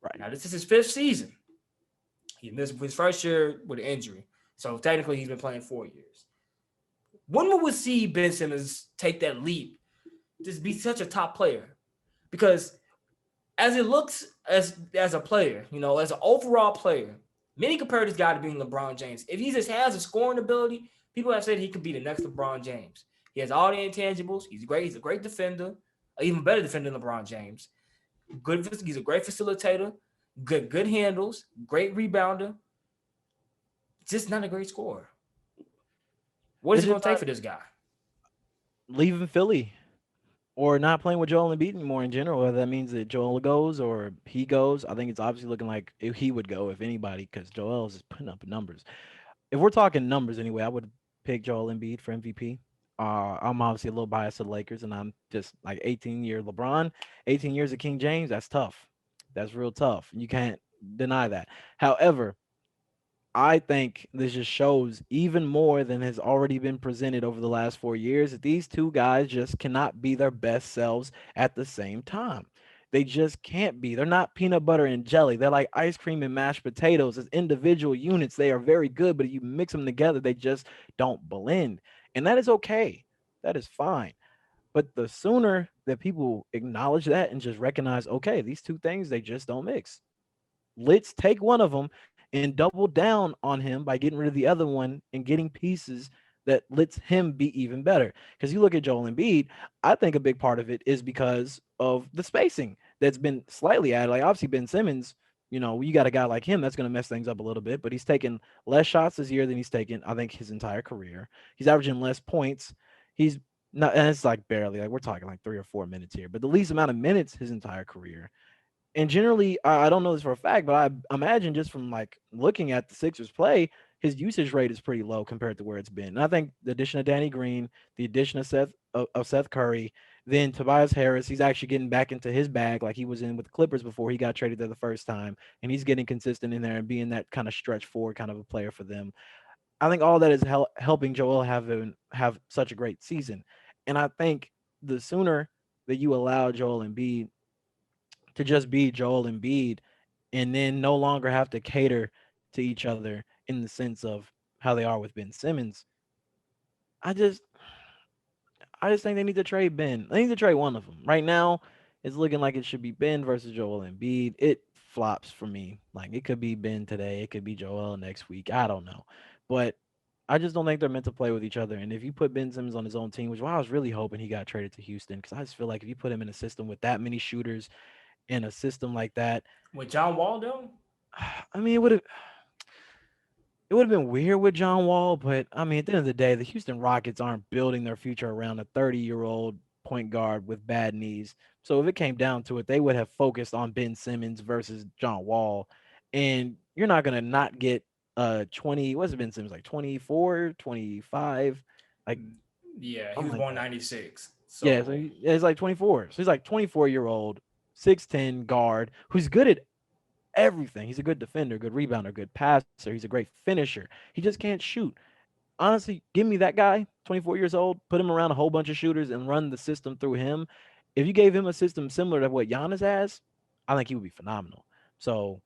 Right. Now, this is his 5th season. He missed his first year with an injury. So technically, he's been playing 4 years. When will we see Ben Simmons take that leap to be such a top player? Because as it looks as a player, as an overall player, many compare this guy to being LeBron James. If he just has a scoring ability, people have said he could be the next LeBron James. He has all the intangibles. He's a great defender, an even better defender than LeBron James. He's a great facilitator, good handles, great rebounder. Just not a great scorer. What is it going to take for this guy? Leaving Philly. or not playing with Joel Embiid anymore in general, whether that means that Joel goes or he goes. I think it's obviously looking like if he would go, if anybody, because Joel is just putting up numbers. If we're talking numbers anyway, I would pick Joel Embiid for MVP. I'm obviously a little biased to the Lakers, and I'm just like 18-year LeBron, 18 years of King James. That's tough. That's real tough. You can't deny that. However, I think this just shows even more than has already been presented over the last 4 years that these two guys just cannot be their best selves at the same time. They just can't be. They're not peanut butter and jelly. They're like ice cream and mashed potatoes. As individual units, they are very good, but if you mix them together, they just don't blend. And that is okay. That is fine. But the sooner that people acknowledge that and just recognize, okay, these two things, they just don't mix. Let's take one of them and double down on him by getting rid of the other one and getting pieces that lets him be even better. Because you look at Joel Embiid, I think a big part of it is because of the spacing that's been slightly added. Like obviously Ben Simmons, you got a guy like him that's going to mess things up a little bit, but he's taken less shots this year than he's taken, I think, his entire career. He's averaging less points. He's not, and it's like barely, like we're talking like 3 or 4 minutes here, but the least amount of minutes his entire career. And generally, I don't know this for a fact, but I imagine just from like looking at the Sixers play, his usage rate is pretty low compared to where it's been. And I think the addition of Danny Green, the addition of Seth Curry, then Tobias Harris, he's actually getting back into his bag like he was in with the Clippers before he got traded there the first time, and he's getting consistent in there and being that kind of stretch forward kind of a player for them. I think all that is helping Joel have such a great season, and I think the sooner that you allow Joel Embiid to just be Joel Embiid and then no longer have to cater to each other in the sense of how they are with Ben Simmons. I just I just think they need to trade Ben. They need to trade one of them. Right now, it's looking like it should be Ben versus Joel Embiid. It flops for me. Like it could be Ben today, it could be Joel next week. I don't know. But I just don't think they're meant to play with each other. And if you put Ben Simmons on his own team, which I was really hoping he got traded to Houston, because I just feel like if you put him in a system with that many shooters in a system like that, With John Wall, though? I mean, it would have been weird with John Wall, but I mean, at the end of the day, the Houston Rockets aren't building their future around a 30-year-old point guard with bad knees. So if it came down to it, they would have focused on Ben Simmons versus John Wall. And you're not going to not get 20, what's Ben Simmons like 24, 25, like Yeah, he something was like born that. 96. Yeah, so So it's like 24. So he's like 24-year-old, 6'10 guard who's good at everything. He's a good defender, good rebounder, good passer. He's a great finisher. He just can't shoot. Honestly, give me that guy, 24 years old, put him around a whole bunch of shooters and run the system through him. If you gave him a system similar to what Giannis has, I think he would be phenomenal. So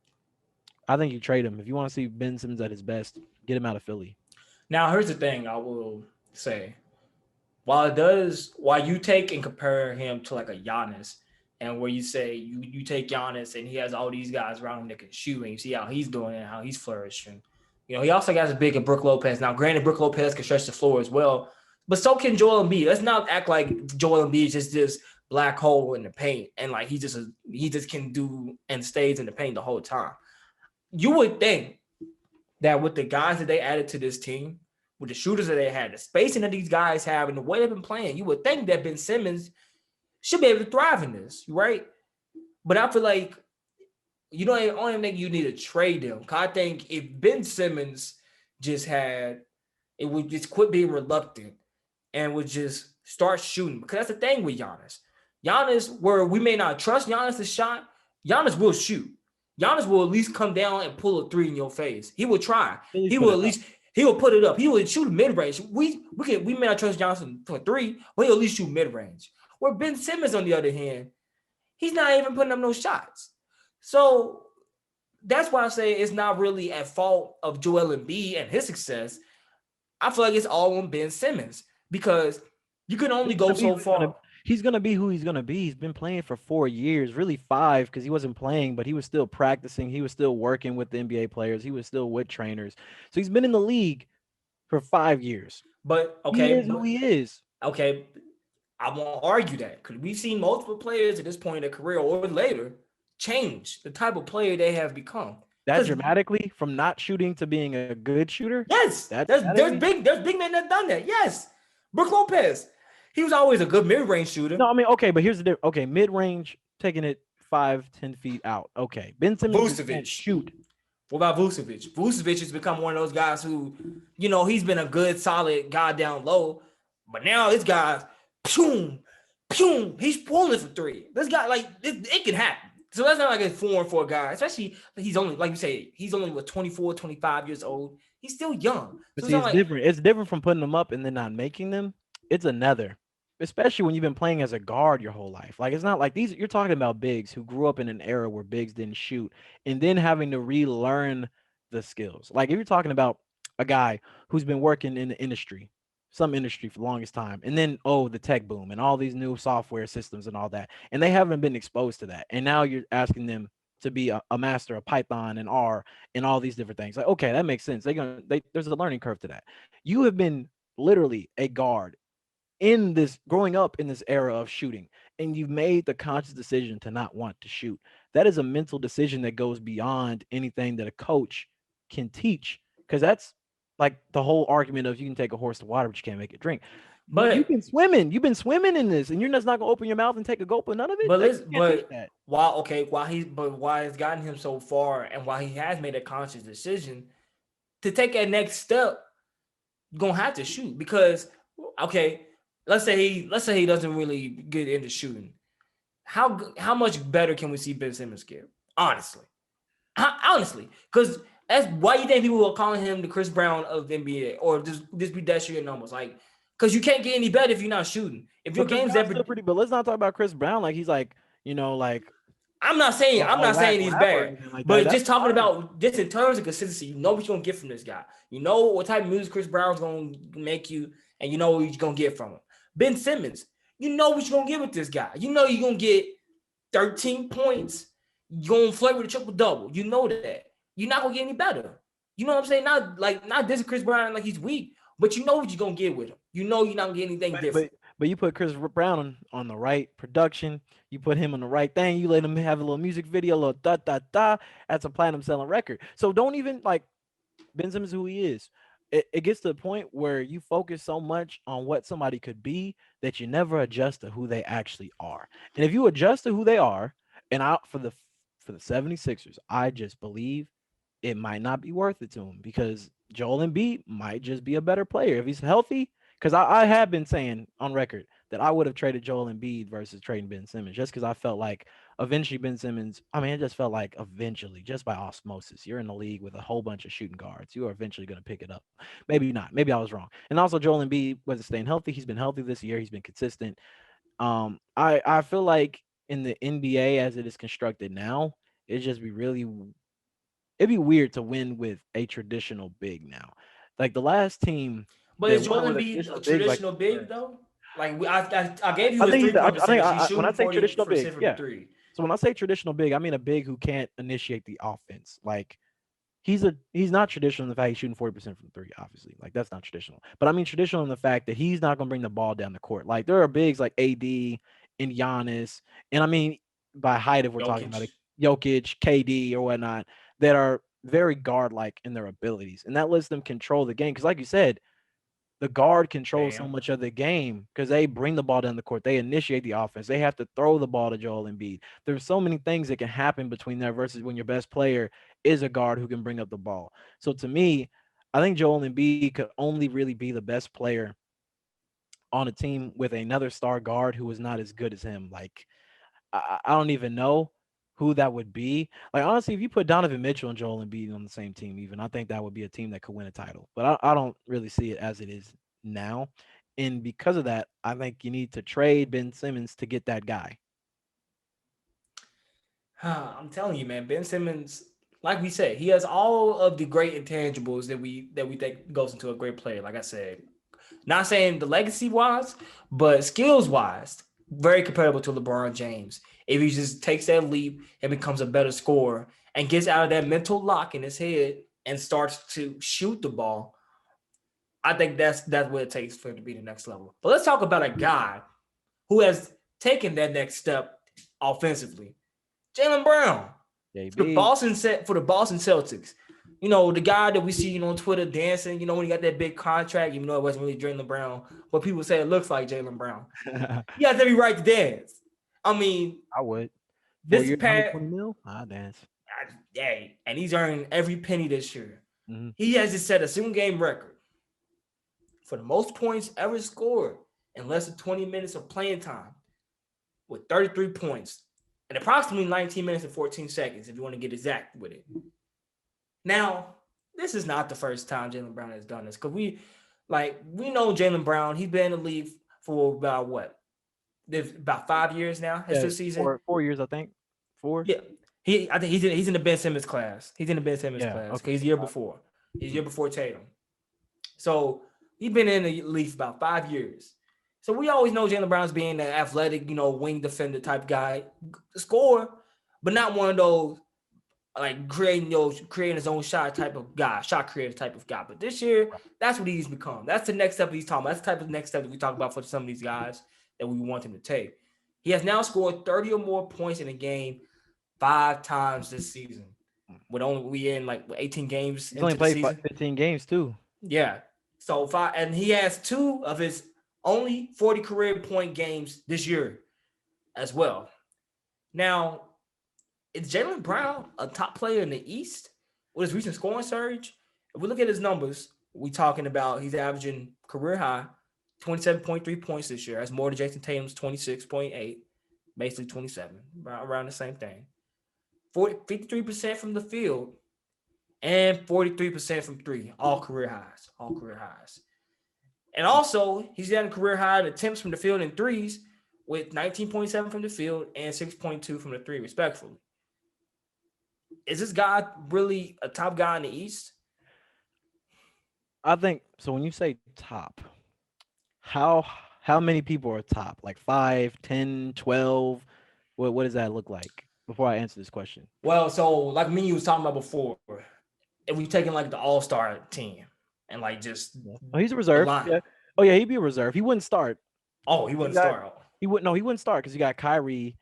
I think you trade him. If you want to see Ben Simmons at his best, get him out of Philly. now here's the thing I will say. While you take and compare him to like a Giannis, and where you say you take Giannis and he has all these guys around him that can shoot, and you see how he's doing and how he's flourishing. He also got as big as Brook Lopez. Now, granted, Brook Lopez can stretch the floor as well, but so can Joel Embiid. Let's not act like Joel Embiid is just this black hole in the paint and like he just can do and stays in the paint the whole time. You would think that with the guys that they added to this team, with the shooters that they had, the spacing that these guys have, and the way they've been playing, you would think that Ben Simmons should be able to thrive in this, right? But I feel like I don't even think you need to trade him. I think if Ben Simmons it would just quit being reluctant and would just start shooting. Because that's the thing with Giannis. Giannis, where we may not trust Giannis' shot, Giannis will shoot. Giannis will at least come down and pull a three in your face. He will try. He will at least he will put it up. He will shoot mid range. We may not trust Johnson for three, but he'll at least shoot mid range. Where Ben Simmons, on the other hand, he's not even putting up no shots. So that's why I say it's not really at fault of Joel Embiid and his success. I feel like it's all on Ben Simmons because you can only go so far. He's going to be who he's going to be. He's been playing for 4 years, really 5, because he wasn't playing, but he was still practicing. He was still working with the NBA players. He was still with trainers. So he's been in the league for 5 years. But he is who he is. Okay, I won't argue that because we've seen multiple players at this point in their career or later change the type of player they have become. That dramatically from not shooting to being a good shooter? Yes, there's big men that done that. Yes, Brook Lopez. He was always a good mid-range shooter. No, I mean, okay, but here's the difference. Okay, mid-range, taking it 5-10 feet out. Okay, Ben Simmons can't Vucevic. shoot. What about Vucevic? Vucevic has become one of those guys who, he's been a good, solid guy down low, but now this guy's, boom, boom, he's pulling for three. This guy, like, it can happen. So that's not like a foreign for a guy, especially he's only, like you say, he's only 24, 25 years old. He's still young. But So see, it's different. It's different from putting them up and then not making them. It's another, especially when you've been playing as a guard your whole life. Like, it's not like these. You're talking about bigs who grew up in an era where bigs didn't shoot, and then having to relearn the skills. Like, if you're talking about a guy who's been working in the industry, some industry for the longest time, and then the tech boom and all these new software systems and all that, and they haven't been exposed to that, and now you're asking them to be a master of Python and R and all these different things. Like, okay, that makes sense. There's a learning curve to that. You have been literally a guard in this, growing up in this era of shooting, and you've made the conscious decision to not want to shoot. That is a mental decision that goes beyond anything that a coach can teach, because that's like the whole argument of you can take a horse to water, but you can't make it drink. But you've been swimming in this, and you're just not gonna open your mouth and take a gulp of none of it. Why it's gotten him so far, and why he has made a conscious decision to take that next step, you're gonna have to shoot. Because let's say he doesn't really get into shooting. How much better can we see Ben Simmons get? Honestly, because that's why you think people are calling him the Chris Brown of the NBA, or just pedestrian numbers, like. Because you can't get any better if you're not shooting. If your game's that pretty, but let's not talk about Chris Brown like he's like, I'm not saying he's bad, but just talking about just in terms of consistency, you know what you're gonna get from this guy. You know what type of music Chris Brown's gonna make you, and you know what you're gonna get from him. Ben Simmons, you know what you're gonna get with this guy. You know you're gonna get 13 points. You're gonna flirt with a triple double. You know that. You're not gonna get any better. You know what I'm saying? Not this Chris Brown like he's weak. But you know what you're going to get with him. You know you're not going to get anything different. But you put Chris Brown on the right production. You put him on the right thing. You let him have a little music video, a little da-da-da. That's a platinum selling record. So don't even, like, Ben Simmons who he is. It gets to the point where you focus so much on what somebody could be that you never adjust to who they actually are. And if you adjust to who they are, and for the 76ers, I just believe it might not be worth it to him, because Joel Embiid might just be a better player if he's healthy. Because I have been saying on record that I would have traded Joel Embiid versus trading Ben Simmons, just because I felt like eventually Ben Simmons, it just felt like eventually, just by osmosis, you're in the league with a whole bunch of shooting guards. You are eventually going to pick it up. Maybe not. Maybe I was wrong. And also Joel Embiid wasn't staying healthy. He's been healthy this year. He's been consistent. I feel like in the NBA as it is constructed now, it'd be weird to win with a traditional big now. Like the last team. But is Joel Embiid a traditional big though? Like I gave you his 3-point when I say traditional big, yeah. Three. So when I say traditional big, I mean a big who can't initiate the offense. Like he's not traditional in the fact he's shooting 40% from three, obviously. Like that's not traditional. But I mean traditional in the fact that he's not gonna bring the ball down the court. Like there are bigs like AD and Giannis, and I mean by height if we're talking about it, Jokic, KD or whatnot, that are very guard-like in their abilities. And that lets them control the game. Because like you said, the guard controls so much of the game because they bring the ball down the court. They initiate the offense. They have to throw the ball to Joel Embiid. There's so many things that can happen between there versus when your best player is a guard who can bring up the ball. So to me, I think Joel Embiid could only really be the best player on a team with another star guard who is not as good as him. Like, I don't even know who that would be. Like, honestly, if you put Donovan Mitchell and Joel Embiid on the same team, even, I think that would be a team that could win a title. But I don't really see it as it is now. And because of that, I think you need to trade Ben Simmons to get that guy. I'm telling you, man, Ben Simmons, like we said, he has all of the great intangibles that we think goes into a great player. Like I said, not saying the legacy wise, but skills wise, very comparable to LeBron James. If he just takes that leap and becomes a better scorer and gets out of that mental lock in his head and starts to shoot the ball, I think that's what it takes for him to be the next level. But let's talk about a guy who has taken that next step offensively. Jaylen Brown for the Boston Celtics. the guy that we see, on Twitter dancing, when he got that big contract, even though it wasn't really Jaylen Brown, but people say it looks like Jaylen Brown. He has every right to dance. I mean, I would. 4 this years, past, 120 mil. I dance. hey, and he's earning every penny this year. Mhm. He has just set a single game record for the most points ever scored in less than 20 minutes of playing time with 33 points and approximately 19 minutes and 14 seconds, if you want to get exact with it. Now, this is not the first time Jaylen Brown has done this, because we know Jaylen Brown. He's been in the league for about what? About 5 years now. His fifth season. 4 years, I think. 4. Yeah. I think he's in the Ben Simmons class. He's in the Ben Simmons class. Okay. He's the year before. He's the year before Tatum. So he's been in the league for about 5 years. So we always know Jaylen Brown's being an athletic, wing defender type guy, score, but not one of those like creating his own shot type of guy, shot creator type of guy. But this year, that's what he's become. That's the next step he's talking about. That's the type of next step that we talk about for some of these guys that we want him to take. He has now scored 30 or more points in a game 5 times this season. We in 18 games. He's only played 15 games too. Yeah. So 5, and he has 2 of his only 40 career point games this year as well. Now, is Jaylen Brown a top player in the East with his recent scoring surge? If we look at his numbers, we're talking about he's averaging career high 27.3 points this year. That's more than Jason Tatum's 26.8, basically 27, around the same thing. 53% from the field and 43% from 3, all career highs. And also, he's at a career high in attempts from the field and threes with 19.7 from the field and 6.2 from the 3, respectfully. Is this guy really a top guy in the East? I think so. When you say top, how many people are top? Like 5, 10, 12? What does that look like? Before I answer this question. Well, so like me, you was talking about before, if we taking the all-star team and just he's a reserve. Yeah. Oh yeah, he'd be a reserve. He wouldn't start. Oh, he wouldn't start. He wouldn't start because you got Kyrie.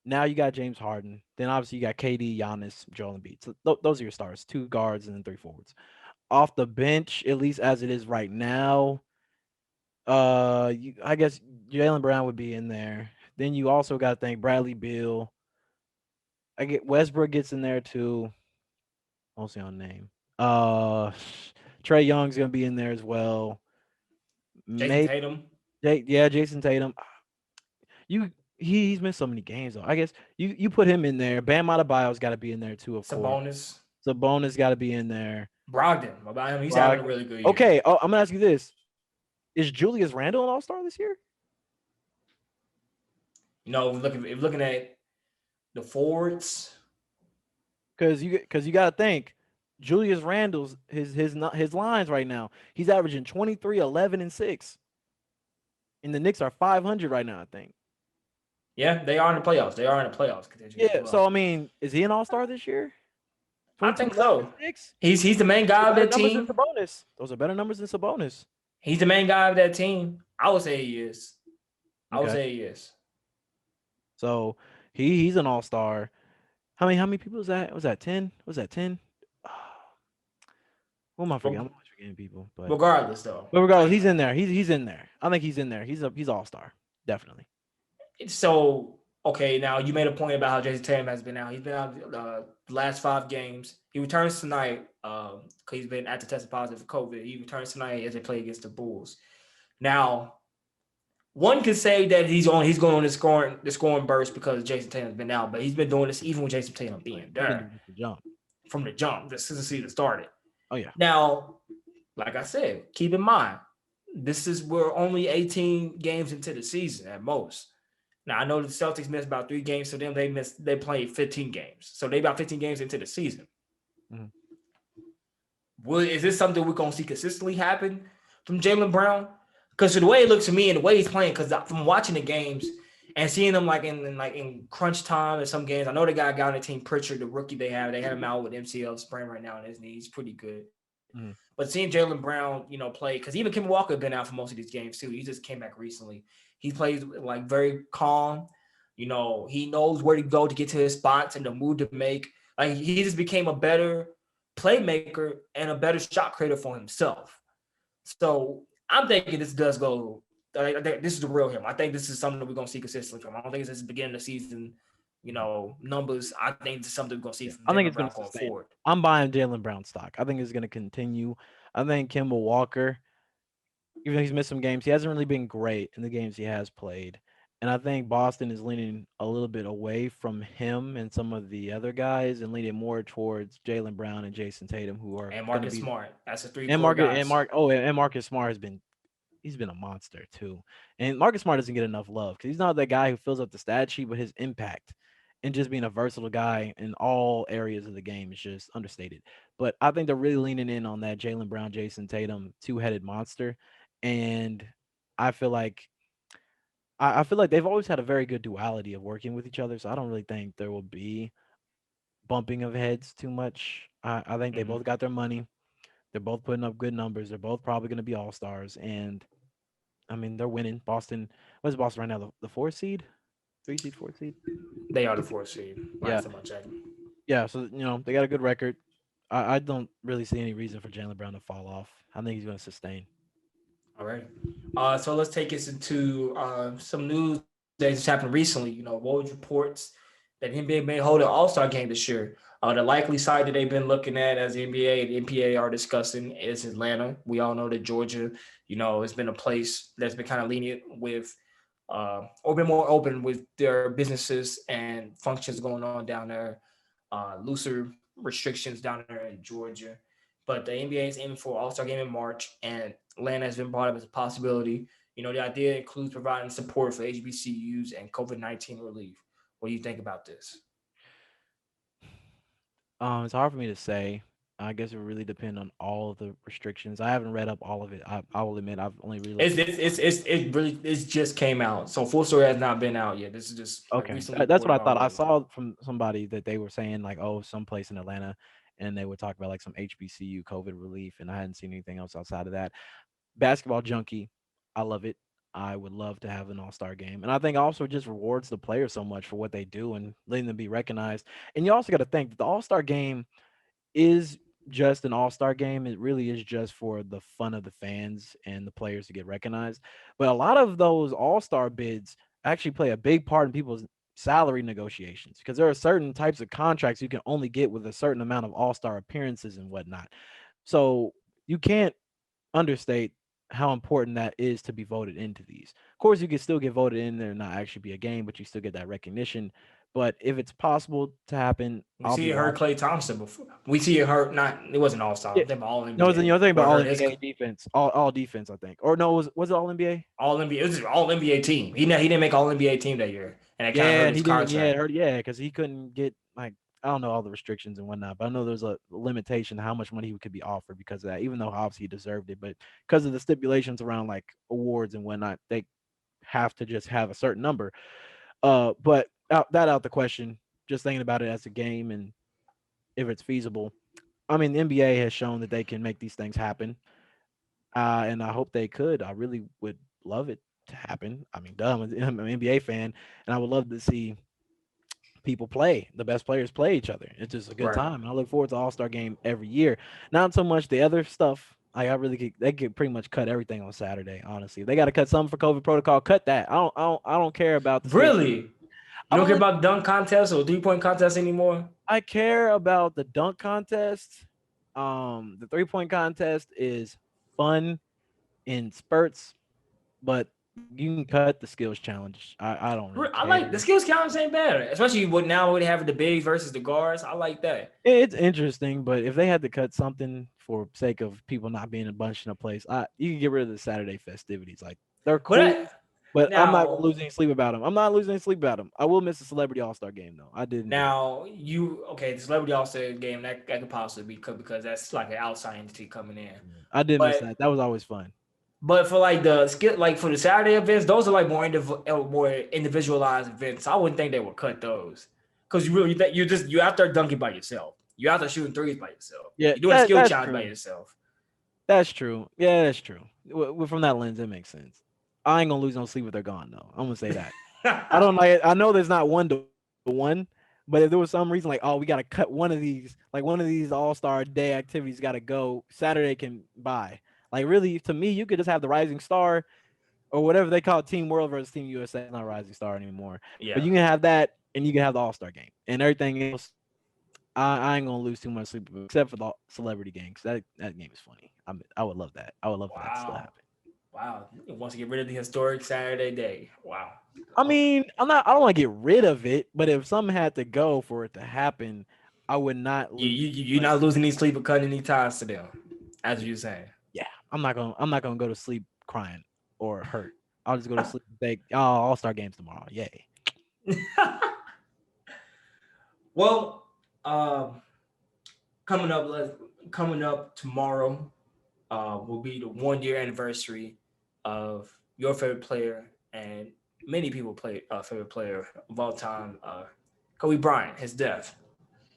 Now you got James Harden. Then obviously you got KD, Giannis, Joel Embiid. So those are your stars: 2 guards and then 3 forwards. Off the bench, at least as it is right now, I guess Jaylen Brown would be in there. Then you also got to think Bradley Beal. I get Westbrook gets in there too. Mostly on name. Trae Young's gonna be in there as well. Jason Tatum. Jason Tatum. He's missed so many games though. I guess you put him in there. Bam Adebayo's got to be in there too. Of course. Sabonis got to be in there. Brogdon. He's having a really good year. Okay. Oh, I'm gonna ask you this: is Julius Randle an All-Star this year? Looking at the forwards, because you got to think Julius Randle's his lines right now. He's averaging 23, 11, and 6. And the Knicks are 500 right now, I think. Yeah, they are in the playoffs. Yeah, so I mean, is he an All-Star this year? I think so. He's the main guy of that team. Those are better numbers than Sabonis. He's the main guy of that team. I would say he is. So he's an All-Star. How many people was that? Was that 10? What am I forgetting? I'm always forgetting people. But regardless, he's in there. He's in there. I think he's in there. He's All-Star, definitely. So okay, now you made a point about how Jason Tatum has been out. He's been out the last 5 games. He returns tonight because he's been tested positive for COVID. He returns tonight as they play against the Bulls. Now, one could say that he's going on the scoring burst because Jason Tatum's been out, but he's been doing this even with Jason Tatum being there from the jump since the season started. Oh yeah. Now, like I said, keep in mind, we're only 18 games into the season at most. Now I know the Celtics missed about 3 games, so them they played 15 games, so they about 15 games into the season. Mm-hmm. Is this something we're gonna see consistently happen from Jaylen Brown? Because the way it looks to me and the way he's playing, because from watching the games and seeing them in crunch time in some games, I know they got a guy on the team, Pritchard, the rookie they had him out with MCL sprain right now in his knee. He's pretty good. Mm. But seeing Jaylen Brown, play, because even Kemba Walker had been out for most of these games too. He just came back recently. He plays very calm. He knows where to go to get to his spots and the move to make. He just became a better playmaker and a better shot creator for himself. So I'm thinking this does go. I think this is the real him. I think this is something that we're gonna see consistently from him. I don't think it's the beginning of the season, numbers. I think this is something we're gonna see from I think Jaylen it's going Brown to going sustain. forward. I'm buying Jaylen Brown stock. I think it's going to continue. I think Kemba Walker, even though he's missed some games, he hasn't really been great in the games he has played. And I think Boston is leaning a little bit away from him and some of the other guys and leaning more towards Jaylen Brown and Jason Tatum, who are And going to Marcus be Smart, that's the three and core Marcus and guys. Mark. Oh, and Marcus Smart has been he's been a monster too. And Marcus Smart doesn't get enough love because he's not that guy who fills up the stat sheet, but his impact and just being a versatile guy in all areas of the game is just understated. But I think they're really leaning in on that Jaylen Brown, Jason Tatum two-headed monster, and I feel like I feel like they've always had a very good duality of working with each other. So I don't really think there will be bumping of heads too much. I think they Mhm. both got their money. They're both putting up good numbers. They're both probably going to be all stars, and I mean, they're winning. Boston, what's Boston right now? The four seed, three seed, four seed. They are the fourth seed. Yeah, Last time I checked. yeah. So they got a good record. I don't really see any reason for Jaylen Brown to fall off. I think he's going to sustain. All right. So let's take us into some news that just happened recently. Woj reports that the NBA may hold an All Star game this year. The likely site that they've been looking at, as the NBA and NPA are discussing, is Atlanta. We all know that Georgia, has been a place that's been kind of lenient with, or been more open with their businesses and functions going on down there. Looser restrictions down there in Georgia. But the NBA is aiming for All Star game in March, and Atlanta has been brought up as a possibility. The idea includes providing support for HBCUs and COVID-19 relief. What do you think about this? It's hard for me to say. I guess it would really depend on all of the restrictions. I haven't read up all of it. I will admit I've only really looked It's at. it's, it's it's it really it's just came out, so full story has not been out yet. This is just like Okay, recently that's what I reported thought. I already. saw from somebody that they were saying like, oh, someplace in Atlanta, and they would talk about like some HBCU COVID relief, and I hadn't seen anything else outside of that. Basketball junkie, I love it. I would love to have an all-star game. And I think also just rewards the players so much for what they do and letting them be recognized. And you also got to think that the all-star game is just an all-star game. It really is just for the fun of the fans and the players to get recognized. But a lot of those all-star bids actually play a big part in people's salary negotiations because there are certain types of contracts you can only get with a certain amount of all-star appearances and whatnot. So you can't understate how important that is to be voted into these. Of course, you can still get voted in there and not actually be a game, but you still get that recognition. But if it's possible to happen, We I'll see be it hurt watching. Clay Thompson before. We see it hurt. Not it wasn't All Star. Yeah. I'm thinking about All No, it's, NBA. thinking about Where all hurt his NBA defense, all defense, I think. Or no, was it all NBA? All NBA. It was an All NBA team. He didn't make All NBA team that year, and it kind of Yeah, hurt and his he didn't. Yeah, contract. it hurt. Yeah, because he couldn't get like I don't know all the restrictions and whatnot, but I know there's a limitation to how much money he could be offered because of that. Even though obviously he deserved it, but because of the stipulations around like awards and whatnot, they have to just have a certain number. But out the question. Just thinking about it as a game and if it's feasible. I mean, the NBA has shown that they can make these things happen, and I hope they could. I really would love it to happen. I mean, duh, I'm an NBA fan, and I would love to see people play. The best players play each other. It's just a good Right. time. And I look forward to All Star Game every year. Not so much the other stuff. Like I really they could pretty much cut everything on Saturday. Honestly, if they got to cut something for COVID protocol, cut that. I don't care about the skate. Really? You I don't don't care really. about dunk contest or 3-point contest anymore? I care about the dunk contest. The 3-point contest is fun in spurts, but you can cut the skills challenge. I don't really I like care. the skills challenge ain't bad, especially what now we have the bigs versus the guards. I like that. It's interesting, but if they had to cut something for sake of people not being a bunch in a place, you can get rid of the Saturday festivities. Like they're But cool, but I'm not now, losing sleep about them. I'm not losing sleep about them. I will miss the Celebrity All Star game though. I did enjoy it. now you okay? The celebrity all star game that could possibly be because that's like an outside entity coming in. I did miss But that. That was always fun. for like the skill, like for the Saturday events, those are like more individualized events. I wouldn't think they would cut those because you out there dunking by yourself. You're out there shooting threes by yourself. Yeah, You're doing a skill that's challenge by true. yourself. That's true. Yeah, that's true. From that lens, it makes sense. I ain't gonna lose no sleep if they're gone though. I'm gonna say that. I don't like. I know there's not one to one, But if there was some reason like, oh, we got to cut one of these All-Star Day activities got to go, Saturday can buy. Like really, to me, you could just have the Rising Star or whatever they call it, Team World versus Team USA. It's not Rising Star anymore. But Yeah. you can have that, and you can have the All-Star game and everything else. I ain't gonna lose too much sleep except for the celebrity game, 'cause that game is funny. I would love that. I would love for that to still Wow. happen. Wow. He wants to get rid of the historic Saturday day. Wow. I mean, I don't want to get rid of it, but if something had to go for it to happen, I would not lose. You're not losing any sleep or cutting any ties to them, as you're saying. Yeah, I'm not gonna go to sleep crying or hurt. I'll just go to sleep and think, oh, All-Star games tomorrow. Yay. Well, um, coming up, coming up tomorrow, will be the 1 year anniversary of your favorite player and many people play favorite player of all time, Kobe Bryant. His death,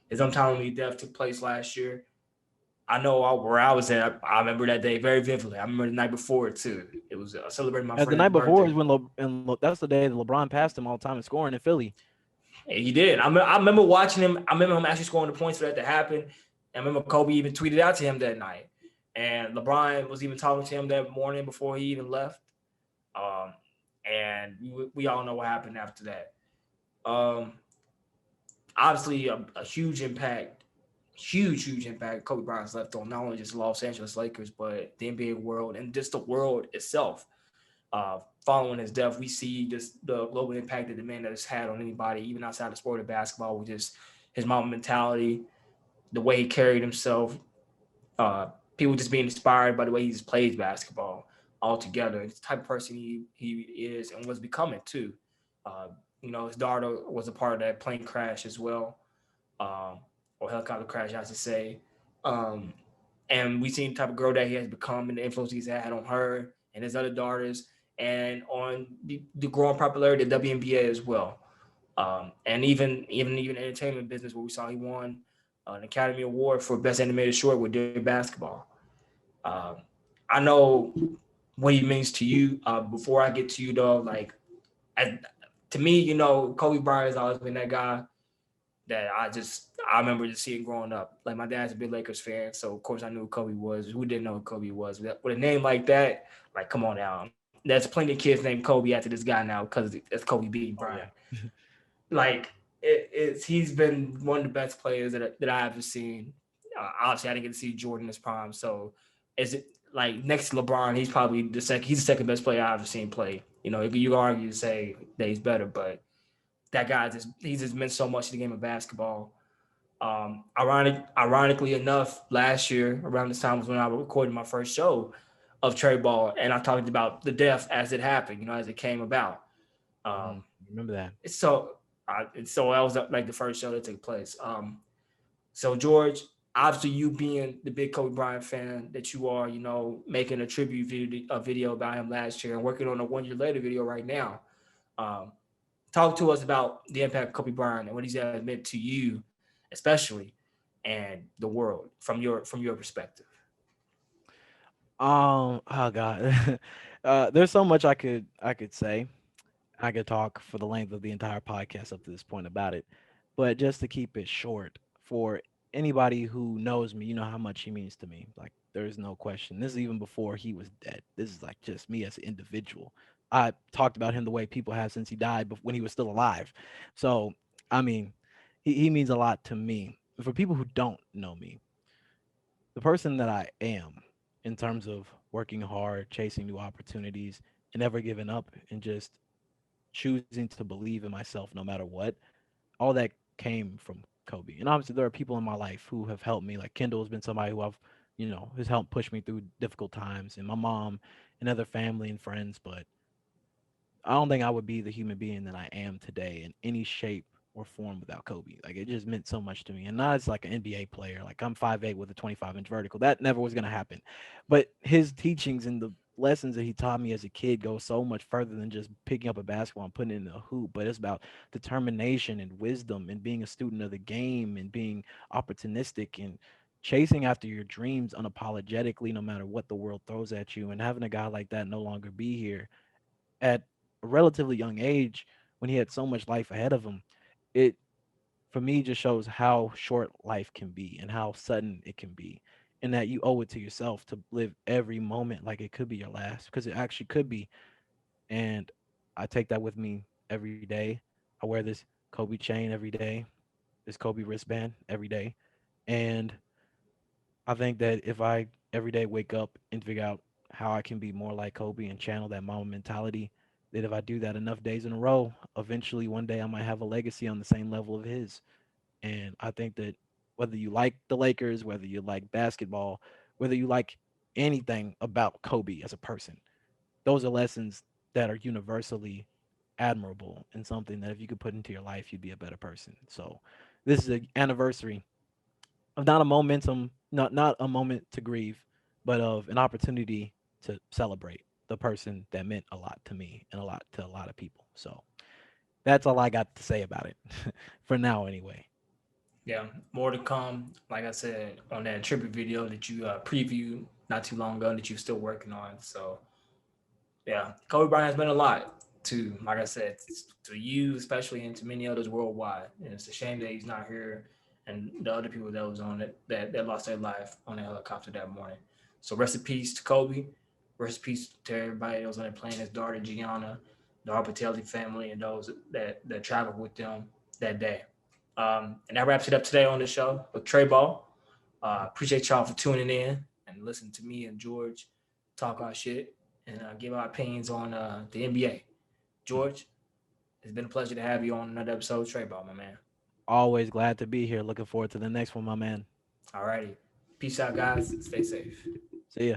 his untimely death took place last year. I know where I was at. I remember that day very vividly. I remember the night before it too. It was celebrating my As the friend's night before birthday. is when that's the day that LeBron passed him all the time in scoring in Philly. And he did. I remember watching him. I remember him actually scoring the points for that to happen. I remember Kobe even tweeted out to him that night. And LeBron was even talking to him that morning before he even left. Um, and we all know what happened after that. Um, Obviously, a huge impact, huge impact Kobe Bryant's left on not only just Los Angeles Lakers, but the NBA world and just the world itself. Following his death, we see just the global impact that the man that has had on anybody, even outside the sport of basketball, with just his mom mentality, the way he carried himself, people just being inspired by the way he just plays basketball altogether. The type of person he is and was becoming too. Uh, his daughter was a part of that plane crash as well, um, or helicopter crash, I should say. Um, and we've seen the type of girl that he has become and the influence he's had on her and his other daughters and on the growing popularity of the WNBA as well. And even entertainment business where we saw he won an Academy Award for Best Animated Short with Dear Basketball. Um, I know what he means to you. Before I get to you though, like as, to me, Kobe Bryant has always been that guy that I remember just seeing growing up. Like my dad's a big Lakers fan, so of course I knew who Kobe was. Who didn't know who Kobe was? With a name like that, like come on now. There's plenty of kids named Kobe after this guy now because it's Kobe B. Oh Bryant. yeah. Like he's been one of the best players that I ever seen. Obviously, I didn't get to see Jordan in his prime, so is it like next to LeBron? He's probably the second. He's the second best player I've ever seen play. You can argue to say that he's better, but that guy he's just meant so much to the game of basketball. Ironically enough, last year around this time was when I recorded my first show of Trey Ball, and I talked about the death as it happened, as it came about. Um, Remember that. so, so that was like the first show that took place. So George, obviously you being the big Kobe Bryant fan that you are, making a tribute video about him last year and working on a 1 year later video right now. Um, Talk to us about the impact of Kobe Bryant and what he's meant to you, especially, and the world from your perspective. Oh God. There's so much I could say. I could talk for the length of the entire podcast up to this point about it. But just to keep it short, for anybody who knows me, you know how much he means to me. Like there's no question. This is even before he was dead. This is like just me as an individual. I talked about him the way people have since he died, but when he was still alive. So I mean, he means a lot to me. For people who don't know me, the person that I am in terms of working hard, chasing new opportunities, and never giving up, and just choosing to believe in myself no matter what, all that came from Kobe. And obviously, there are people in my life who have helped me. Like Kendall has been somebody who has helped push me through difficult times, and my mom and other family and friends. But I don't think I would be the human being that I am today in any shape or form without Kobe. Like it just meant so much to me. And not as like an NBA player. Like I'm 5'8" with a 25-inch vertical. That never was gonna happen. But his teachings and the lessons that he taught me as a kid go so much further than just picking up a basketball and putting it in a hoop. But it's about determination and wisdom and being a student of the game and being opportunistic and chasing after your dreams unapologetically no matter what the world throws at you. And having a guy like that no longer be here at a relatively young age when he had so much life ahead of him, it for me just shows how short life can be and how sudden it can be, and that you owe it to yourself to live every moment like it could be your last, because it actually could be. And I take that with me every day. I wear this Kobe chain every day, this Kobe wristband every day. And I think that if I every day wake up and figure out how I can be more like Kobe and channel that Mamba mentality, that if I do that enough days in a row, eventually one day I might have a legacy on the same level of his. And I think that whether you like the Lakers, whether you like basketball, whether you like anything about Kobe as a person, those are lessons that are universally admirable and something that if you could put into your life, you'd be a better person. So this is an anniversary of not a momentum, not a moment to grieve, but of an opportunity to celebrate the person that meant a lot to me and a lot to a lot of people. So that's all I got to say about it for now, anyway. Yeah, more to come. Like I said, on that tribute video that you previewed not too long ago that you're still working on. So yeah, Kobe Bryant has been a lot to, like I said, to you especially, and to many others worldwide. And it's a shame that he's not here, and the other people that was on it that lost their life on the helicopter that morning. So rest in peace to Kobe. Rest in peace to everybody that was on the plane. His daughter Gianna, the Harpatelli family, and those that traveled with them that day. And that wraps it up today on the show with Trey Ball. Appreciate y'all for tuning in and listening to me and George talk our shit and give our opinions on the NBA. George, it's been a pleasure to have you on another episode of Trey Ball, my man. Always glad to be here. Looking forward to the next one, my man. All righty. Peace out, guys. Stay safe. See ya.